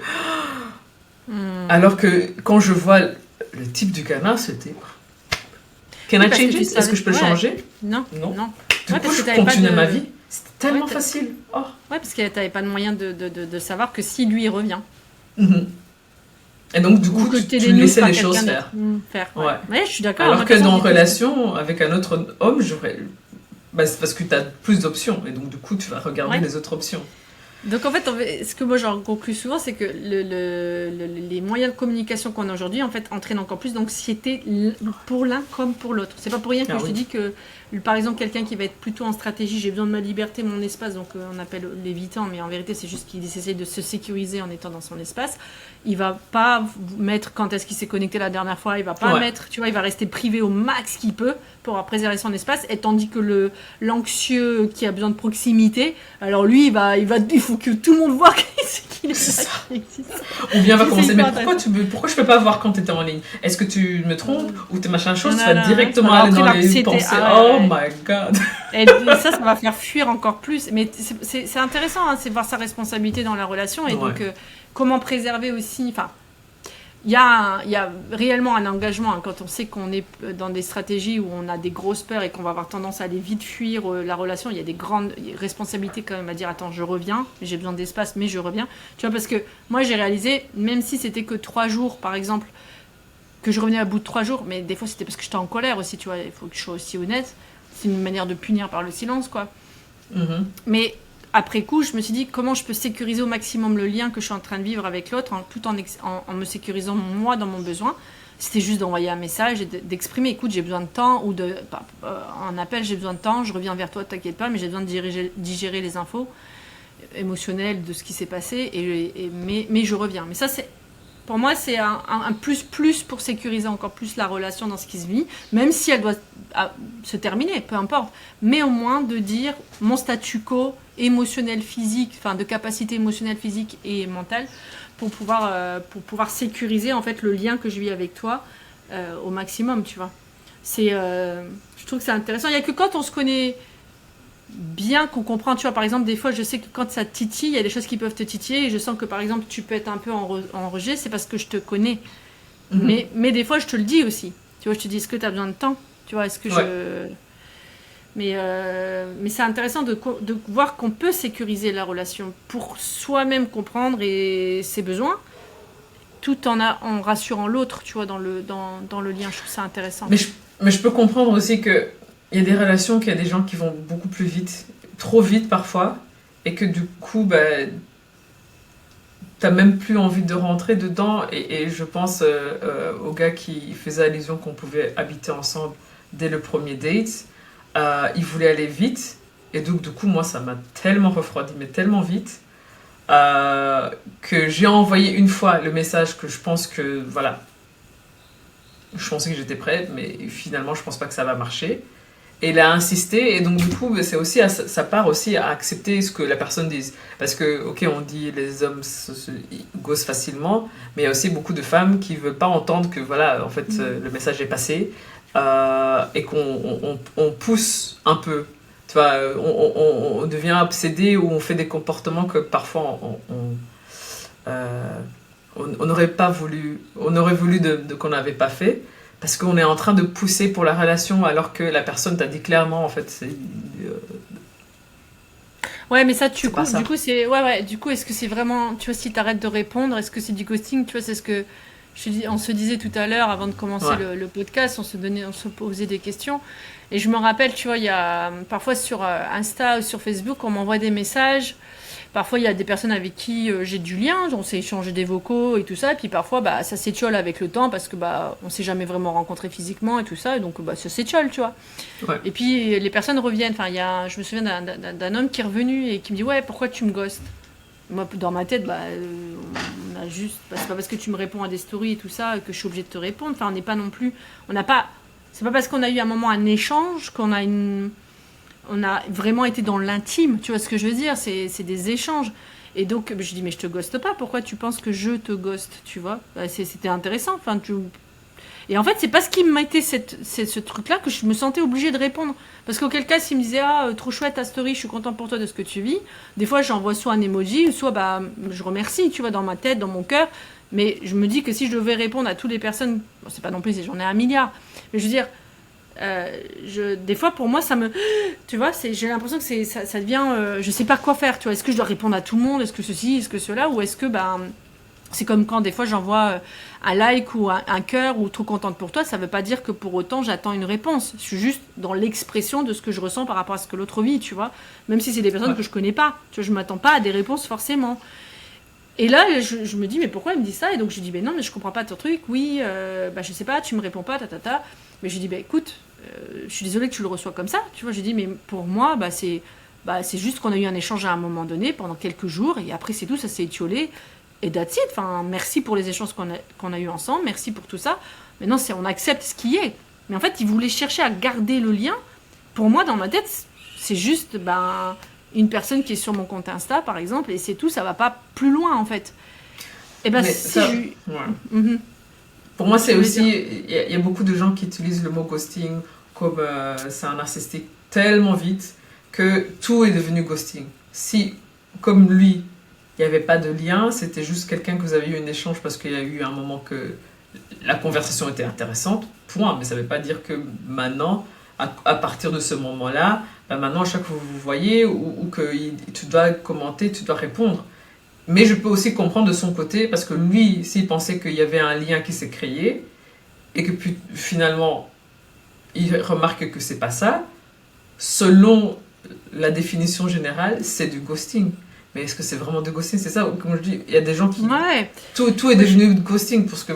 B: Alors que quand je vois le type du Ghana, c'était... Can I change it? Est-ce que je peux le changer?
A: Non.
B: Du coup, je continue ma vie. C'était tellement facile. Oh.
A: Ouais, parce que t'avais pas de moyen de savoir que si lui il revient.
B: Et donc, du coup, tu laissais les choses faire.
A: Ouais, je suis d'accord.
B: Alors que dans une relation avec un autre homme, c'est parce que tu as plus d'options. Et donc, du coup, tu vas regarder les autres options.
A: Donc en fait, ce que moi j'en conclus souvent, c'est que les moyens de communication qu'on a aujourd'hui, en fait, entraînent encore plus d'anxiété pour l'un comme pour l'autre. C'est pas pour rien que je te dis que, par exemple, quelqu'un qui va être plutôt en stratégie, j'ai besoin de ma liberté, mon espace, donc on appelle l'évitant, mais en vérité, c'est juste qu'il essaie de se sécuriser en étant dans son espace. Il va pas mettre quand est-ce qu'il s'est connecté la dernière fois, il va pas mettre, tu vois, il va rester privé au max qu'il peut pour préserver son espace, et tandis que l'anxieux qui a besoin de proximité, alors lui, il faut que tout le monde voit qu'il est là, qu'il existe.
B: Ou bien va commencer, mais pourquoi je peux pas voir quand tu étais en ligne? Est-ce que tu me trompes ou t'es machin chose? Tu vas directement aller dans les pensées. Oh my god.
A: Et ça va faire fuir encore plus. Mais c'est intéressant, c'est voir sa responsabilité dans la relation, et donc comment préserver aussi. Enfin, il y a réellement un engagement quand on sait qu'on est dans des stratégies où on a des grosses peurs et qu'on va avoir tendance à aller vite fuir la relation. Il y a des grandes responsabilités quand même à dire attends, je reviens, j'ai besoin d'espace, mais je reviens. Tu vois, parce que moi j'ai réalisé, même si c'était que 3 jours par exemple, que je revenais à bout de 3 jours, mais des fois c'était parce que j'étais en colère aussi, tu vois, il faut que je sois aussi honnête. C'est une manière de punir par le silence, quoi. Mais après coup, je me suis dit comment je peux sécuriser au maximum le lien que je suis en train de vivre avec l'autre, tout en me sécurisant moi dans mon besoin. C'était juste d'envoyer un message et d'exprimer, écoute, j'ai besoin de temps, ou un appel, j'ai besoin de temps, je reviens vers toi, t'inquiète pas, mais j'ai besoin de digérer les infos émotionnelles de ce qui s'est passé, mais je reviens. Mais ça, pour moi, c'est un plus pour sécuriser encore plus la relation dans ce qui se vit, même si elle doit se terminer, peu importe. Mais au moins de dire mon statu quo émotionnel, physique, enfin de capacité émotionnelle, physique et mentale, pour pouvoir sécuriser en fait le lien que je vis avec toi au maximum, tu vois. Je trouve que c'est intéressant. Il n'y a que quand on se connaît bien qu'on comprend, tu vois, par exemple, des fois, je sais que quand ça titille, il y a des choses qui peuvent te titiller, et je sens que, par exemple, tu peux être un peu en rejet, c'est parce que je te connais. Mais des fois, je te le dis aussi. Tu vois, je te dis, est-ce que tu as besoin de temps? Tu vois, est-ce que je... Mais c'est intéressant de voir qu'on peut sécuriser la relation pour soi-même comprendre ses besoins, tout en rassurant l'autre, tu vois, dans le lien. Je trouve ça intéressant.
B: Mais je peux comprendre aussi que il y a des relations, qu'il y a des gens qui vont beaucoup plus vite, trop vite parfois, et que du coup, bah, t'as même plus envie de rentrer dedans. Et je pense au gars qui faisait allusion qu'on pouvait habiter ensemble dès le premier date. Il voulait aller vite, et donc du coup, moi, ça m'a tellement refroidi, mais tellement vite, que j'ai envoyé une fois le message que je pense que, voilà, je pensais que j'étais prête, mais finalement, je pense pas que ça va marcher. Et il a insisté, et donc du coup, c'est aussi ça part aussi à accepter ce que la personne dise. Parce que, ok, on dit les hommes ils ghostent facilement, mais il y a aussi beaucoup de femmes qui veulent pas entendre que, voilà, en fait, le message est passé, et qu'on pousse un peu. Tu vois, on devient obsédé, ou on fait des comportements que parfois on n'aurait pas voulu, on aurait voulu qu'on n'avait pas fait. Parce qu'on est en train de pousser pour la relation alors que la personne t'a dit clairement, en fait, c'est...
A: Ouais, mais ça,
B: c'est pas ça.
A: du coup, c'est... Ouais, du coup, est-ce que c'est vraiment... Tu vois, si t'arrêtes de répondre, est-ce que c'est du ghosting? Tu vois, c'est ce que on se disait tout à l'heure, avant de commencer
B: Ouais.
A: le podcast, on se posait des questions. Et je me rappelle, tu vois, il y a... Parfois, sur Insta ou sur Facebook, on m'envoie des messages. Parfois, il y a des personnes avec qui j'ai du lien, on s'est échangé des vocaux et tout ça. Et puis parfois, bah, ça s'étiole avec le temps parce que bah, on s'est jamais vraiment rencontré physiquement et tout ça. Et donc, bah, ça s'étiole, tu vois.
B: Ouais.
A: Et puis, les personnes reviennent. Enfin, je me souviens d'un homme qui est revenu et qui me dit, ouais, pourquoi tu me ghostes? Moi, dans ma tête, bah, on a juste... Bah, c'est pas parce que tu me réponds à des stories et tout ça que je suis obligée de te répondre. Enfin, on n'est pas non plus... On n'a pas... C'est pas parce qu'on a eu un moment un échange qu'on a une... On a vraiment été dans l'intime, tu vois ce que je veux dire, c'est des échanges. Et donc, je dis, mais je te ghoste pas, pourquoi tu penses que je te ghoste, tu vois? C'était intéressant, enfin, Et en fait, c'est parce qu'il mettait ce truc-là que je me sentais obligée de répondre. Parce qu'auquel cas, s'il me disait, ah, trop chouette ta story, je suis content pour toi de ce que tu vis, des fois, j'envoie soit un emoji, soit, bah, je remercie, tu vois, dans ma tête, dans mon cœur. Mais je me dis que si je devais répondre à toutes les personnes, bon, c'est pas non plus si j'en ai un milliard, mais je veux dire, des fois pour moi ça me, tu vois, j'ai l'impression que ça devient, je sais pas quoi faire, tu vois, est-ce que je dois répondre à tout le monde, est-ce que ceci, est-ce que cela, ou est-ce que ben c'est comme quand des fois j'envoie un like ou un cœur ou trop contente pour toi, ça veut pas dire que pour autant j'attends une réponse, je suis juste dans l'expression de ce que je ressens par rapport à ce que l'autre vit, tu vois, même si c'est des personnes que je connais pas, tu vois, je m'attends pas à des réponses forcément. Et là, je me dis, mais pourquoi il me dit ça? Et donc je dis, mais non, mais je comprends pas ton truc. Oui, bah je sais pas, tu me réponds pas, ta. Mais je dis, bah écoute, je suis désolée que tu le reçois comme ça. Tu vois, je dis, mais pour moi, c'est juste qu'on a eu un échange à un moment donné, pendant quelques jours, et après c'est tout, ça s'est étiolé. Et that's it. Enfin, merci pour les échanges qu'on a eu ensemble, merci pour tout ça. Maintenant, on accepte ce qui est. Mais en fait, il voulait chercher à garder le lien. Pour moi, dans ma tête, c'est juste, une personne qui est sur mon compte Insta, par exemple, et c'est tout, ça va pas plus loin, en fait. Et ben,
B: Mais
A: si
B: ça,
A: je...
B: ouais.
A: Mhm.
B: Pour moi, c'est
A: Je veux
B: aussi...
A: dire.
B: Il y a beaucoup de gens qui utilisent le mot ghosting comme c'est un narcissique tellement vite que tout est devenu ghosting. Si, comme lui, il n'y avait pas de lien, c'était juste quelqu'un que vous avez eu un échange parce qu'il y a eu un moment que la conversation était intéressante, point. Mais ça ne veut pas dire que maintenant, à partir de ce moment-là, maintenant, à chaque fois que vous vous voyez ou que tu dois commenter, tu dois répondre. Mais je peux aussi comprendre de son côté, parce que lui, s'il pensait qu'il y avait un lien qui s'est créé, et que puis, finalement, il remarque que c'est pas ça, selon la définition générale, c'est du ghosting. Mais est-ce que c'est vraiment du ghosting? C'est ça, comme je dis, il y a des gens qui...
A: Ouais.
B: Tout est devenu ghosting, parce que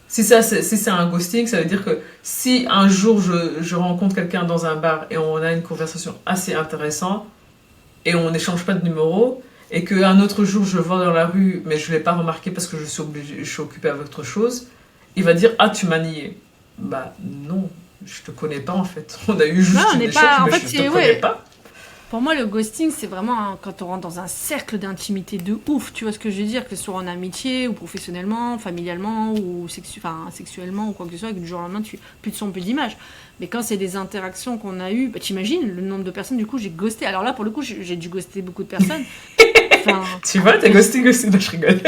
B: si c'est un ghosting, ça veut dire que si un jour je rencontre quelqu'un dans un bar et on a une conversation assez intéressante, et on n'échange pas de numéro, et qu'un autre jour je le vois dans la rue, mais je ne l'ai pas remarqué parce que je suis occupée avec autre chose, il va dire, ah, tu m'as nié. Bah non, je te connais pas en fait. On a eu juste
A: Ouais, on
B: un
A: n'est
B: échange,
A: pas... En
B: mais
A: fait,
B: je te
A: c'est...
B: connais
A: Ouais.
B: pas.
A: Pour moi, le ghosting, c'est vraiment quand on rentre dans un cercle d'intimité de ouf. Tu vois ce que je veux dire? Que ce soit en amitié, ou professionnellement, familialement, ou sexuellement, ou quoi que ce soit, que du jour au lendemain, tu plus de son, plus d'image. Mais quand c'est des interactions qu'on a eues, bah, t'imagines le nombre de personnes, du coup, j'ai ghosté. Alors là, pour le coup, j'ai dû ghoster beaucoup de personnes. Enfin,
B: Tu vois, t'as ghosté, non, je rigole.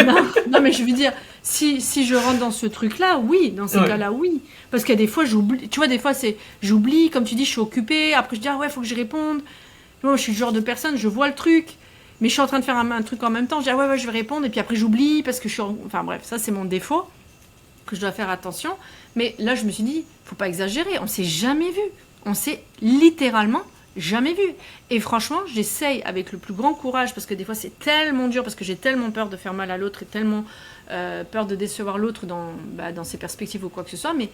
A: non, mais je veux dire, si je rentre dans ce truc-là, oui, dans ces cas-là, oui. Parce qu'il y a des fois, j'oublie. Tu vois, des fois, j'oublie, comme tu dis, je suis occupée. Après, je dis, ah ouais, faut que je réponde. Moi, je suis le genre de personne, je vois le truc, mais je suis en train de faire un truc en même temps. Je dis, ah ouais, je vais répondre, et puis après, j'oublie parce que je suis. Enfin, bref, ça, c'est mon défaut, que je dois faire attention. Mais là, je me suis dit, faut pas exagérer, on s'est jamais vu. On s'est littéralement jamais vu. Et franchement, j'essaye avec le plus grand courage, parce que des fois, c'est tellement dur, parce que j'ai tellement peur de faire mal à l'autre, et tellement peur de décevoir l'autre dans ses perspectives ou quoi que ce soit. Mais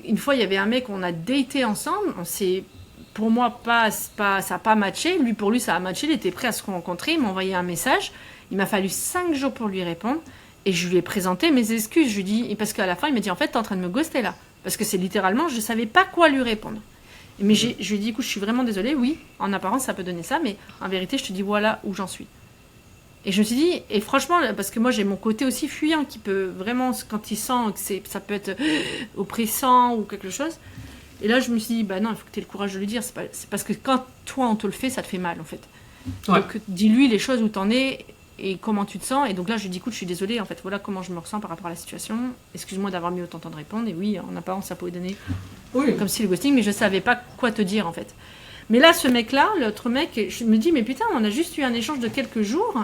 A: une fois, il y avait un mec, on a daté ensemble, on s'est. Pour moi, ça n'a pas matché. Lui, pour lui, ça a matché. Il était prêt à se rencontrer. Il m'a envoyé un message. Il m'a fallu 5 jours pour lui répondre. Et je lui ai présenté mes excuses. Je lui dis, parce qu'à la fin, il m'a dit, en fait, t'es en train de me ghoster là. Parce que c'est littéralement, je ne savais pas quoi lui répondre. Mais je lui ai dit, écoute, je suis vraiment désolée. Oui, en apparence, ça peut donner ça. Mais en vérité, je te dis, voilà où j'en suis. Et je me suis dit, et franchement, parce que moi, j'ai mon côté aussi fuyant qui peut vraiment, quand il sent que ça peut être oppressant ou quelque chose. Et là, je me suis dit, bah non, il faut que tu aies le courage de lui dire. C'est parce que quand toi, on te le fait, ça te fait mal, en fait. Ouais. Donc, dis-lui les choses où t'en es et comment tu te sens. Et donc là, je lui dis, écoute, je suis désolée, en fait, voilà comment je me ressens par rapport à la situation. Excuse-moi d'avoir mis autant de temps de répondre. Et oui, en apparence, ça pouvait donner comme si le ghosting, mais je savais pas quoi te dire, en fait. Mais là, ce mec-là, l'autre mec, je me dis, mais putain, on a juste eu un échange de quelques jours.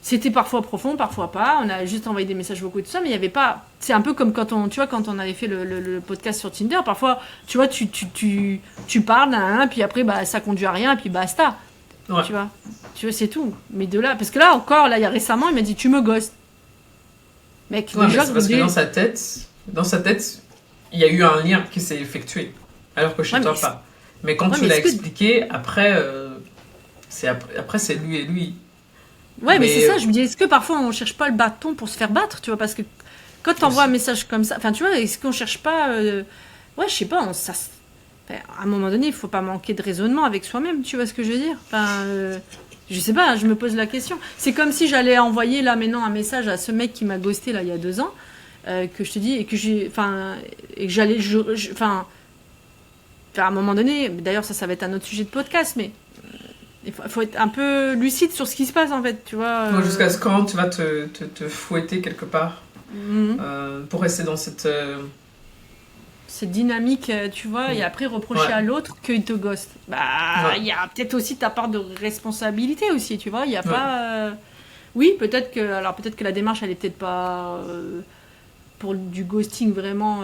A: C'était parfois profond, parfois pas. On a juste envoyé des messages vocaux et tout ça, mais il n'y avait pas. C'est un peu comme quand on avait fait le podcast sur Tinder. Parfois, tu vois, tu parles, puis après, bah, ça conduit à rien, et puis basta. Ouais. Tu vois, c'est tout. Mais de là, parce que là encore, il y a récemment, il m'a dit, tu me ghostes. Mec,
B: ouais, déjà, mais c'est parce que dans sa tête, il y a eu un lien qui s'est effectué, alors que chez toi pas. Mais quand tu l'as expliqué, après, c'est lui et lui.
A: Ouais, mais c'est ça, je me dis, est-ce que parfois on cherche pas le bâton pour se faire battre, tu vois, parce que quand t'envoies un message comme ça, enfin, tu vois, est-ce qu'on cherche pas, ouais, je sais pas, à un moment donné, il faut pas manquer de raisonnement avec soi-même, tu vois ce que je veux dire, enfin, je sais pas, je me pose la question. C'est comme si j'allais envoyer là maintenant un message à ce mec qui m'a ghosté là il y a 2 ans, que je te dis, et que j'allais, à un moment donné, d'ailleurs ça va être un autre sujet de podcast, mais il faut être un peu lucide sur ce qui se passe, en fait, tu vois.
B: Jusqu'à ce quand tu vas te fouetter quelque part pour rester dans cette
A: dynamique, tu vois, et après reprocher à l'autre qu'il te ghoste. Bah, il y a peut-être aussi ta part de responsabilité aussi, tu vois. Il y a pas... Oui, peut-être que la démarche, elle est peut-être pas pour du ghosting, vraiment,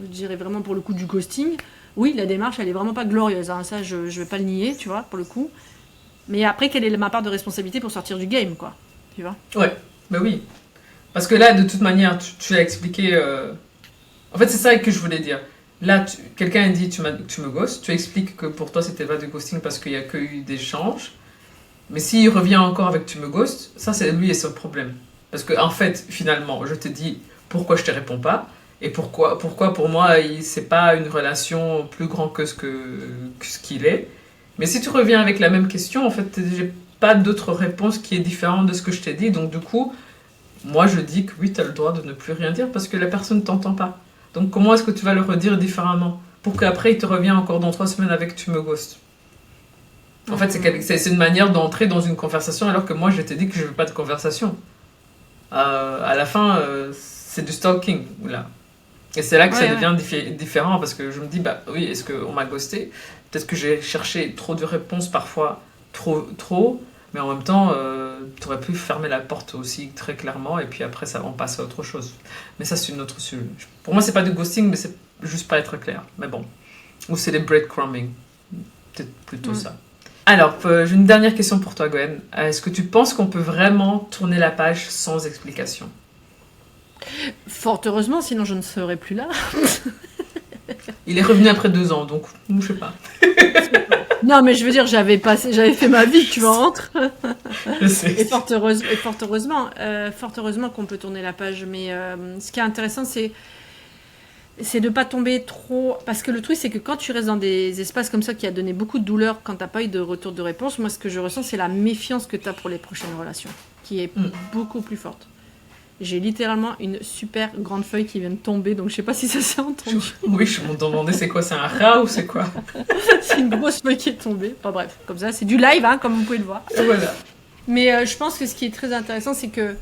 A: je dirais vraiment pour le coup du ghosting. Oui, la démarche, elle est vraiment pas glorieuse, hein. Ça, je vais pas le nier, tu vois, pour le coup. Mais après, quelle est ma part de responsabilité pour sortir du game, quoi, tu vois?
B: Ouais, bah oui. Parce que là, de toute manière, tu l'as expliqué... En fait, c'est ça que je voulais dire. Là, quelqu'un a dit, tu me ghostes, tu expliques que pour toi, c'était pas de ghosting parce qu'il y a que eu des échanges. Mais s'il revient encore avec tu me ghostes, ça, c'est lui et son problème. Parce que, en fait, finalement, je te dis pourquoi je te réponds pas. Et pourquoi pour moi, c'est pas une relation plus grande que ce qu'il est. Mais si tu reviens avec la même question, en fait, j'ai pas d'autre réponse qui est différente de ce que je t'ai dit. Donc, du coup, moi, je dis que oui, tu as le droit de ne plus rien dire parce que la personne ne t'entend pas. Donc, comment est-ce que tu vas le redire différemment pour qu'après, il te revienne encore dans 3 semaines avec tu me ghostes? En fait, c'est une manière d'entrer dans une conversation alors que moi, je t'ai dit que je veux pas de conversation. À la fin, c'est du stalking, là. Et c'est là que ça devient différent parce que je me dis, bah oui, est-ce qu'on m'a ghosté? Peut-être que j'ai cherché trop de réponses parfois, trop, mais en même temps, tu aurais pu fermer la porte aussi très clairement et puis après, on passe à autre chose. Mais ça, c'est une autre sujet. Pour moi, c'est pas du ghosting, mais c'est juste pas être clair. Mais bon. Ou c'est des breadcrumbing. Peut-être plutôt ça. Alors, j'ai une dernière question pour toi, Gwen. Est-ce que tu penses qu'on peut vraiment tourner la page sans explication?
A: Fort heureusement, sinon je ne serais plus là.
B: Il est revenu après 2 ans, donc je sais pas.
A: Non, mais je veux dire, j'avais fait ma vie, tu vois, entre.
B: Je sais.
A: Et fort heureusement qu'on peut tourner la page. Mais ce qui est intéressant, c'est... c'est de pas tomber trop... Parce que le truc, c'est que quand tu restes dans des espaces comme ça qui a donné beaucoup de douleur quand t'as pas eu de retour de réponse, moi, ce que je ressens, c'est la méfiance que t'as pour les prochaines relations, qui est beaucoup plus forte. J'ai littéralement une super grande feuille qui vient de tomber, donc je sais pas si ça s'est entendu.
B: Oui, je me demandais c'est quoi, c'est un rat ou c'est quoi?
A: C'est une grosse feuille qui est tombée. Enfin bref, comme ça, c'est du live, hein, comme vous pouvez le voir.
B: Et voilà.
A: Mais je pense que ce qui est très intéressant, c'est que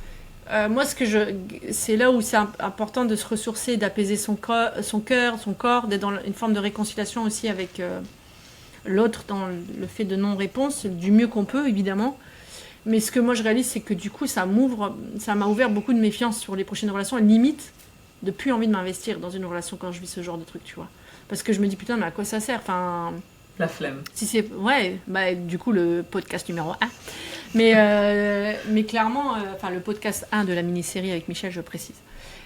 A: moi, c'est là où c'est important de se ressourcer, d'apaiser son cœur, son corps, d'être dans une forme de réconciliation aussi avec l'autre, dans le fait de non-réponse, du mieux qu'on peut, évidemment. Mais ce que moi je réalise, c'est que du coup, ça m'a ouvert beaucoup de méfiance sur les prochaines relations, limite de plus envie de m'investir dans une relation quand je vis ce genre de truc, tu vois. Parce que je me dis, putain, mais à quoi ça sert? Enfin,
B: la flemme.
A: Si c'est... Ouais, bah, du coup, le podcast numéro 1. Mais clairement, le podcast 1 de la mini-série avec Michel, je précise.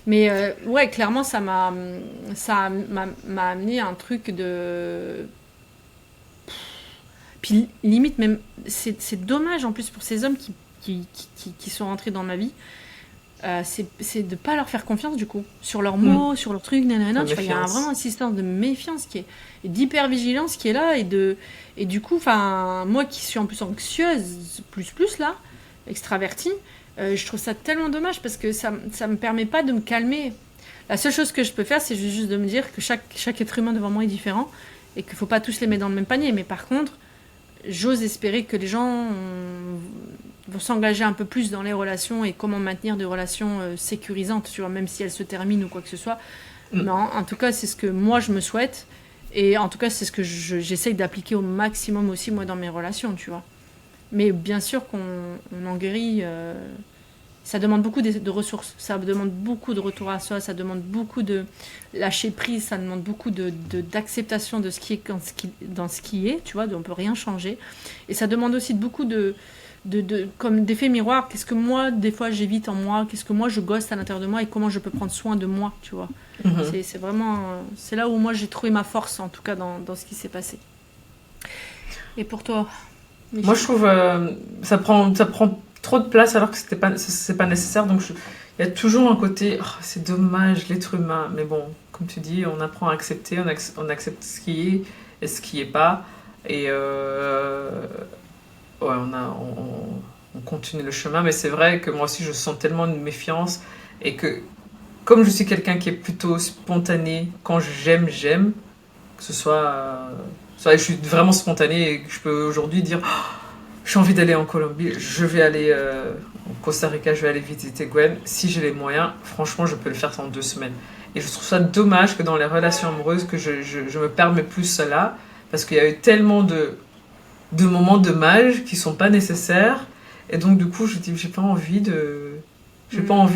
A: Mais ouais, clairement, ça m'a amené un truc de... Puis limite, même, c'est dommage en plus pour ces hommes qui sont rentrés dans ma vie. C'est de ne pas leur faire confiance du coup sur leurs mots, sur leurs trucs, nanana. Il y a vraiment un système de méfiance et d'hypervigilance qui est là et du coup, moi qui suis en plus anxieuse, plus là, extravertie, je trouve ça tellement dommage parce que ça me permet pas de me calmer. La seule chose que je peux faire, c'est juste de me dire que chaque être humain devant moi est différent et qu'il faut pas tous les mettre dans le même panier. Mais par contre, j'ose espérer que les gens vont s'engager un peu plus dans les relations et comment maintenir des relations sécurisantes, tu vois, même si elles se terminent ou quoi que ce soit. Non, en tout cas, c'est ce que moi, je me souhaite. Et en tout cas, c'est ce que j'essaye d'appliquer au maximum aussi, moi, dans mes relations, tu vois. Mais bien sûr qu'on en guérit. Ça demande beaucoup de ressources. Ça demande beaucoup de retour à soi. Ça demande beaucoup de lâcher prise. Ça demande beaucoup d'acceptation de ce qui est dans ce qui est, tu vois. On ne peut rien changer. Et ça demande aussi beaucoup comme d'effet miroir, qu'est-ce que moi des fois j'évite en moi, qu'est-ce que moi je gosse à l'intérieur de moi et comment je peux prendre soin de moi, tu vois. C'est vraiment c'est là où moi j'ai trouvé ma force en tout cas dans ce qui s'est passé. Et pour toi, Michel?
B: Moi je trouve ça prend trop de place alors que c'est pas nécessaire, donc il y a toujours un côté c'est dommage l'être humain, mais bon, comme tu dis, on apprend à accepter, on accepte ce qui est et ce qui est pas, et ouais, on continue le chemin, mais c'est vrai que moi aussi je sens tellement une méfiance et que comme je suis quelqu'un qui est plutôt spontané, quand j'aime, que ce soit je suis vraiment spontané et que je peux aujourd'hui dire j'ai envie d'aller en Colombie, je vais aller au Costa Rica, je vais aller visiter Gwen, si j'ai les moyens, franchement je peux le faire en 2 semaines. Et je trouve ça dommage que dans les relations amoureuses que je me permets plus cela, parce qu'il y a eu tellement de moments de mage qui sont pas nécessaires, et donc du coup je dis j'ai pas envie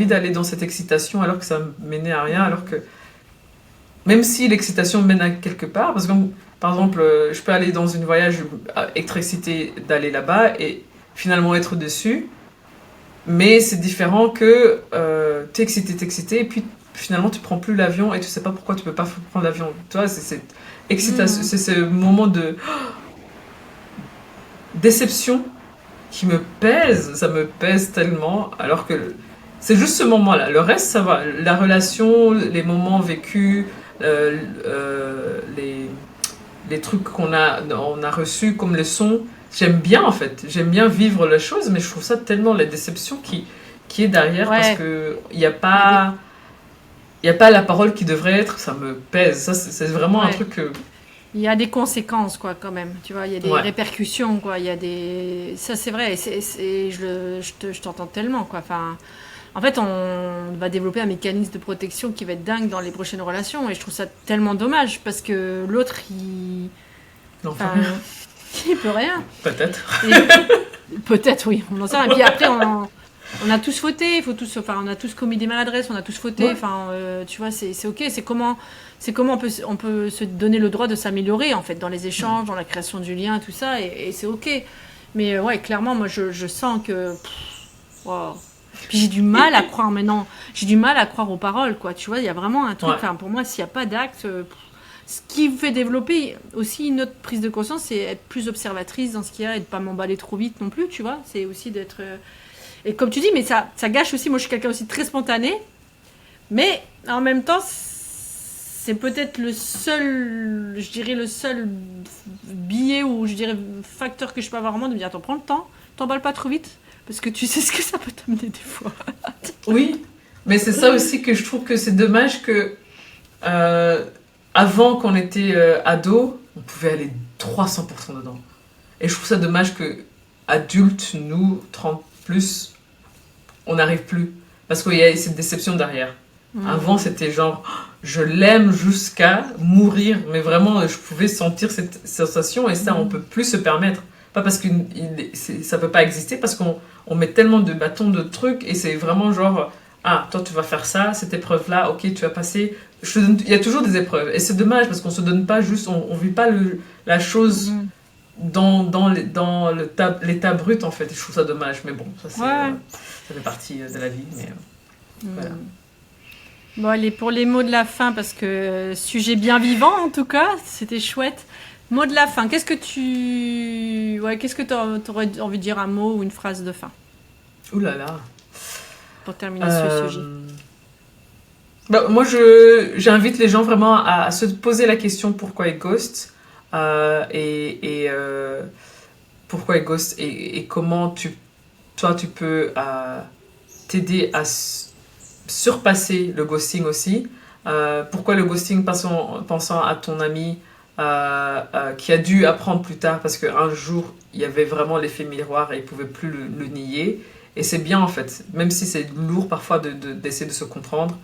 B: d'aller dans cette excitation alors que ça mène à rien, alors que même si l'excitation mène à quelque part, parce que par exemple je peux aller dans une voyage être excité d'aller là-bas et finalement être déçu, mais c'est différent que t'es excité et puis finalement tu prends plus l'avion et tu sais pas pourquoi tu peux pas prendre l'avion, tu vois, c'est cette excitation, c'est ce moment de déception qui ça me pèse tellement, alors que c'est juste ce moment-là. Le reste, ça va. La relation, les moments vécus, les trucs on a reçus comme leçons, j'aime bien en fait. J'aime bien vivre les choses, mais je trouve ça tellement la déception qui est derrière, parce que il y a pas la parole qui devrait être, ça me pèse. Ça, c'est vraiment un truc que...
A: Il y a des conséquences, quoi, quand même. Tu vois, il y a des répercussions, quoi. Il y a des... Ça, c'est vrai. Je t'entends tellement, quoi. Enfin, en fait, on va développer un mécanisme de protection qui va être dingue dans les prochaines relations. Et je trouve ça tellement dommage, parce que l'autre, il peut rien.
B: Peut-être.
A: Peut-être, oui. On en sait rien. Et puis après, on a tous fauté. On a tous commis des maladresses. On a tous fauté. Enfin, tu vois, c'est ok. C'est comment on peut se donner le droit de s'améliorer, en fait, dans les échanges, dans la création du lien, tout ça, et c'est ok. Mais ouais, clairement, moi, je sens que... Wow. Puis j'ai du mal à croire maintenant. J'ai du mal à croire aux paroles, quoi. Tu vois, il y a vraiment un truc... Pour moi, s'il n'y a pas d'acte... ce qui vous fait développer aussi une autre prise de conscience, c'est être plus observatrice dans ce qu'il y a et de ne pas m'emballer trop vite non plus, tu vois. C'est aussi d'être... Et comme tu dis, mais ça gâche aussi... Moi, je suis quelqu'un aussi très spontané. Mais en même temps... c'est peut-être le seul billet ou je dirais facteur que je peux avoir vraiment de me dire attends, prends le temps, t'emballes pas trop vite parce que tu sais ce que ça peut t'amener des fois.
B: Oui, mais c'est ça aussi que je trouve que c'est dommage que avant qu'on était ado, on pouvait aller 300% dedans. Et je trouve ça dommage que adultes, nous, 30 plus, on n'arrive plus. Parce qu'il y a cette déception derrière. Avant, c'était genre, je l'aime jusqu'à mourir. Mais vraiment, je pouvais sentir cette sensation et ça, on peut plus se permettre. Pas parce que ça peut pas exister, parce qu'on met tellement de bâtons de trucs et c'est vraiment genre, ah, toi, tu vas faire ça, cette épreuve-là, ok, tu vas passer. Il y a toujours des épreuves. Et c'est dommage parce qu'on se donne pas juste, on vit pas la chose dans l'état brut, en fait. Et je trouve ça dommage. Mais bon, ça, ça fait partie de la vie. Mais voilà.
A: Bon, allez, pour les mots de la fin, parce que sujet bien vivant, en tout cas, c'était chouette. Mot de la fin, qu'est-ce que tu aurais envie de dire, un mot ou une phrase de fin?
B: Ouh là là.
A: Pour terminer ce sujet.
B: Bah, moi, j'invite les gens vraiment à se poser la question pourquoi ils ghostent et pourquoi ils ghostent et comment toi, tu peux t'aider à surpasser le ghosting aussi. Pourquoi le ghosting, pensant à ton ami qui a dû apprendre plus tard parce qu'un jour il y avait vraiment l'effet miroir et il pouvait plus le nier. Et c'est bien en fait, même si c'est lourd parfois d'essayer de se comprendre,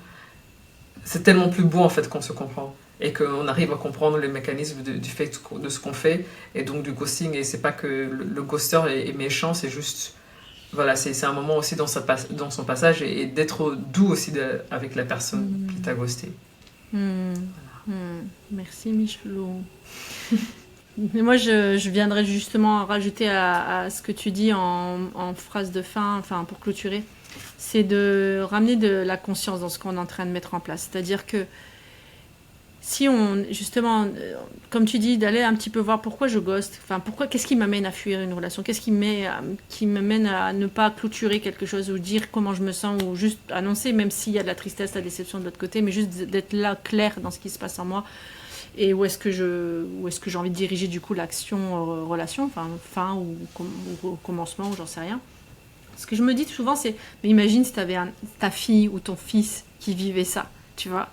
B: c'est tellement plus beau en fait qu'on se comprend et qu'on arrive à comprendre les mécanismes du fait de ce qu'on fait et donc du ghosting. Et c'est pas que le ghoster est méchant, c'est juste voilà, c'est un moment aussi dans son passage et d'être doux aussi avec la personne qui t'a ghosté. Voilà.
A: Merci Michelot. Mais moi je viendrais justement rajouter à ce que tu dis en phrase de fin, enfin pour clôturer, c'est de ramener de la conscience dans ce qu'on est en train de mettre en place. C'est-à-dire que si on, justement, comme tu dis, d'aller un petit peu voir pourquoi je ghoste, enfin qu'est-ce qui m'amène à fuir une relation, qu'est-ce qui m'amène à ne pas clôturer quelque chose ou dire comment je me sens ou juste annoncer, même s'il y a de la tristesse, la déception de l'autre côté, mais juste d'être là clair dans ce qui se passe en moi et où est-ce que j'ai envie de diriger du coup l'action relation, enfin fin ou commencement ou j'en sais rien. Ce que je me dis souvent c'est, mais imagine si tu avais ta fille ou ton fils qui vivait ça, tu vois.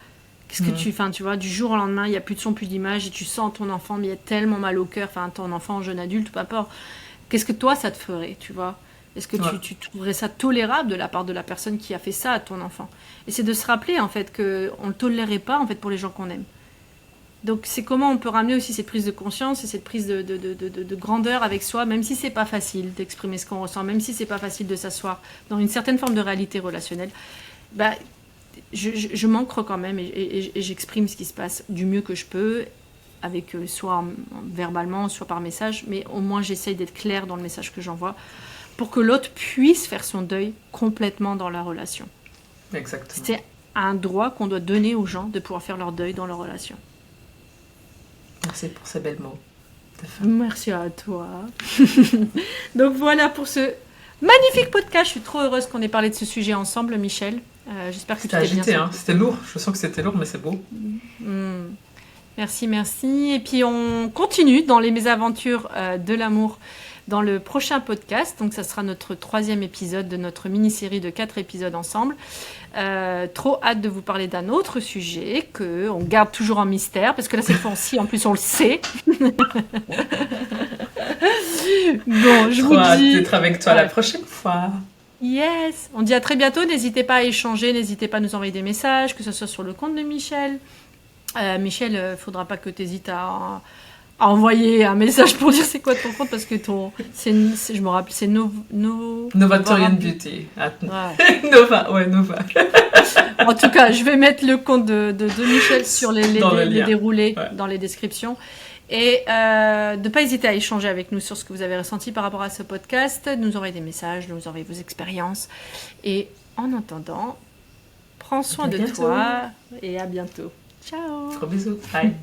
A: Qu'est-ce que tu vois, du jour au lendemain, il n'y a plus de son, plus d'image, et tu sens ton enfant, mais il y a tellement mal au cœur, enfin, ton enfant, jeune adulte, peu importe. Qu'est-ce que toi, ça te ferait, tu vois? Est-ce que tu trouverais ça tolérable de la part de la personne qui a fait ça à ton enfant? Et c'est de se rappeler, en fait, qu'on ne le tolérerait pas, en fait, pour les gens qu'on aime. Donc, c'est comment on peut ramener aussi cette prise de conscience et cette prise de grandeur avec soi, même si c'est pas facile d'exprimer ce qu'on ressent, même si c'est pas facile de s'asseoir dans une certaine forme de réalité relationnelle. Bah, je m'ancre quand même et j'exprime ce qui se passe du mieux que je peux, avec soit verbalement, soit par message, mais au moins j'essaye d'être claire dans le message que j'envoie pour que l'autre puisse faire son deuil complètement dans la relation.
B: Exactement.
A: C'est un droit qu'on doit donner aux gens de pouvoir faire leur deuil dans leur relation.
B: Merci pour ces belles mots.
A: Merci à toi. Donc voilà pour ce magnifique podcast. Je suis trop heureuse qu'on ait parlé de ce sujet ensemble, Michel. J'espère que tu t'es bien senti.
B: C'était lourd. Je sens que c'était lourd, mais c'est beau.
A: Merci. Et puis on continue dans les mésaventures de l'amour dans le prochain podcast. Donc ça sera notre 3e épisode de notre mini-série de 4 épisodes ensemble. Trop hâte de vous parler d'un autre sujet qu'on garde toujours en mystère, parce que là cette fois-ci en plus on le sait. Bon, je
B: trop
A: vous
B: hâte
A: dis
B: d'être avec toi la prochaine fois.
A: Yes, on dit à très bientôt. N'hésitez pas à échanger, n'hésitez pas à nous envoyer des messages, que ce soit sur le compte de Michel. Michel, faudra pas que tu hésites à envoyer un message pour dire c'est quoi ton compte, parce que je me rappelle, c'est
B: Novatorian Beauty.
A: Ouais.
B: Nova.
A: En tout cas, je vais mettre le compte de Michel sur les déroulés dans les descriptions. Et de ne pas hésiter à échanger avec nous sur ce que vous avez ressenti par rapport à ce podcast, nous envoyer des messages, nous envoyer vos expériences. Et en attendant, prends soin de toi et à bientôt. Ciao.
B: Gros bisous. Bye.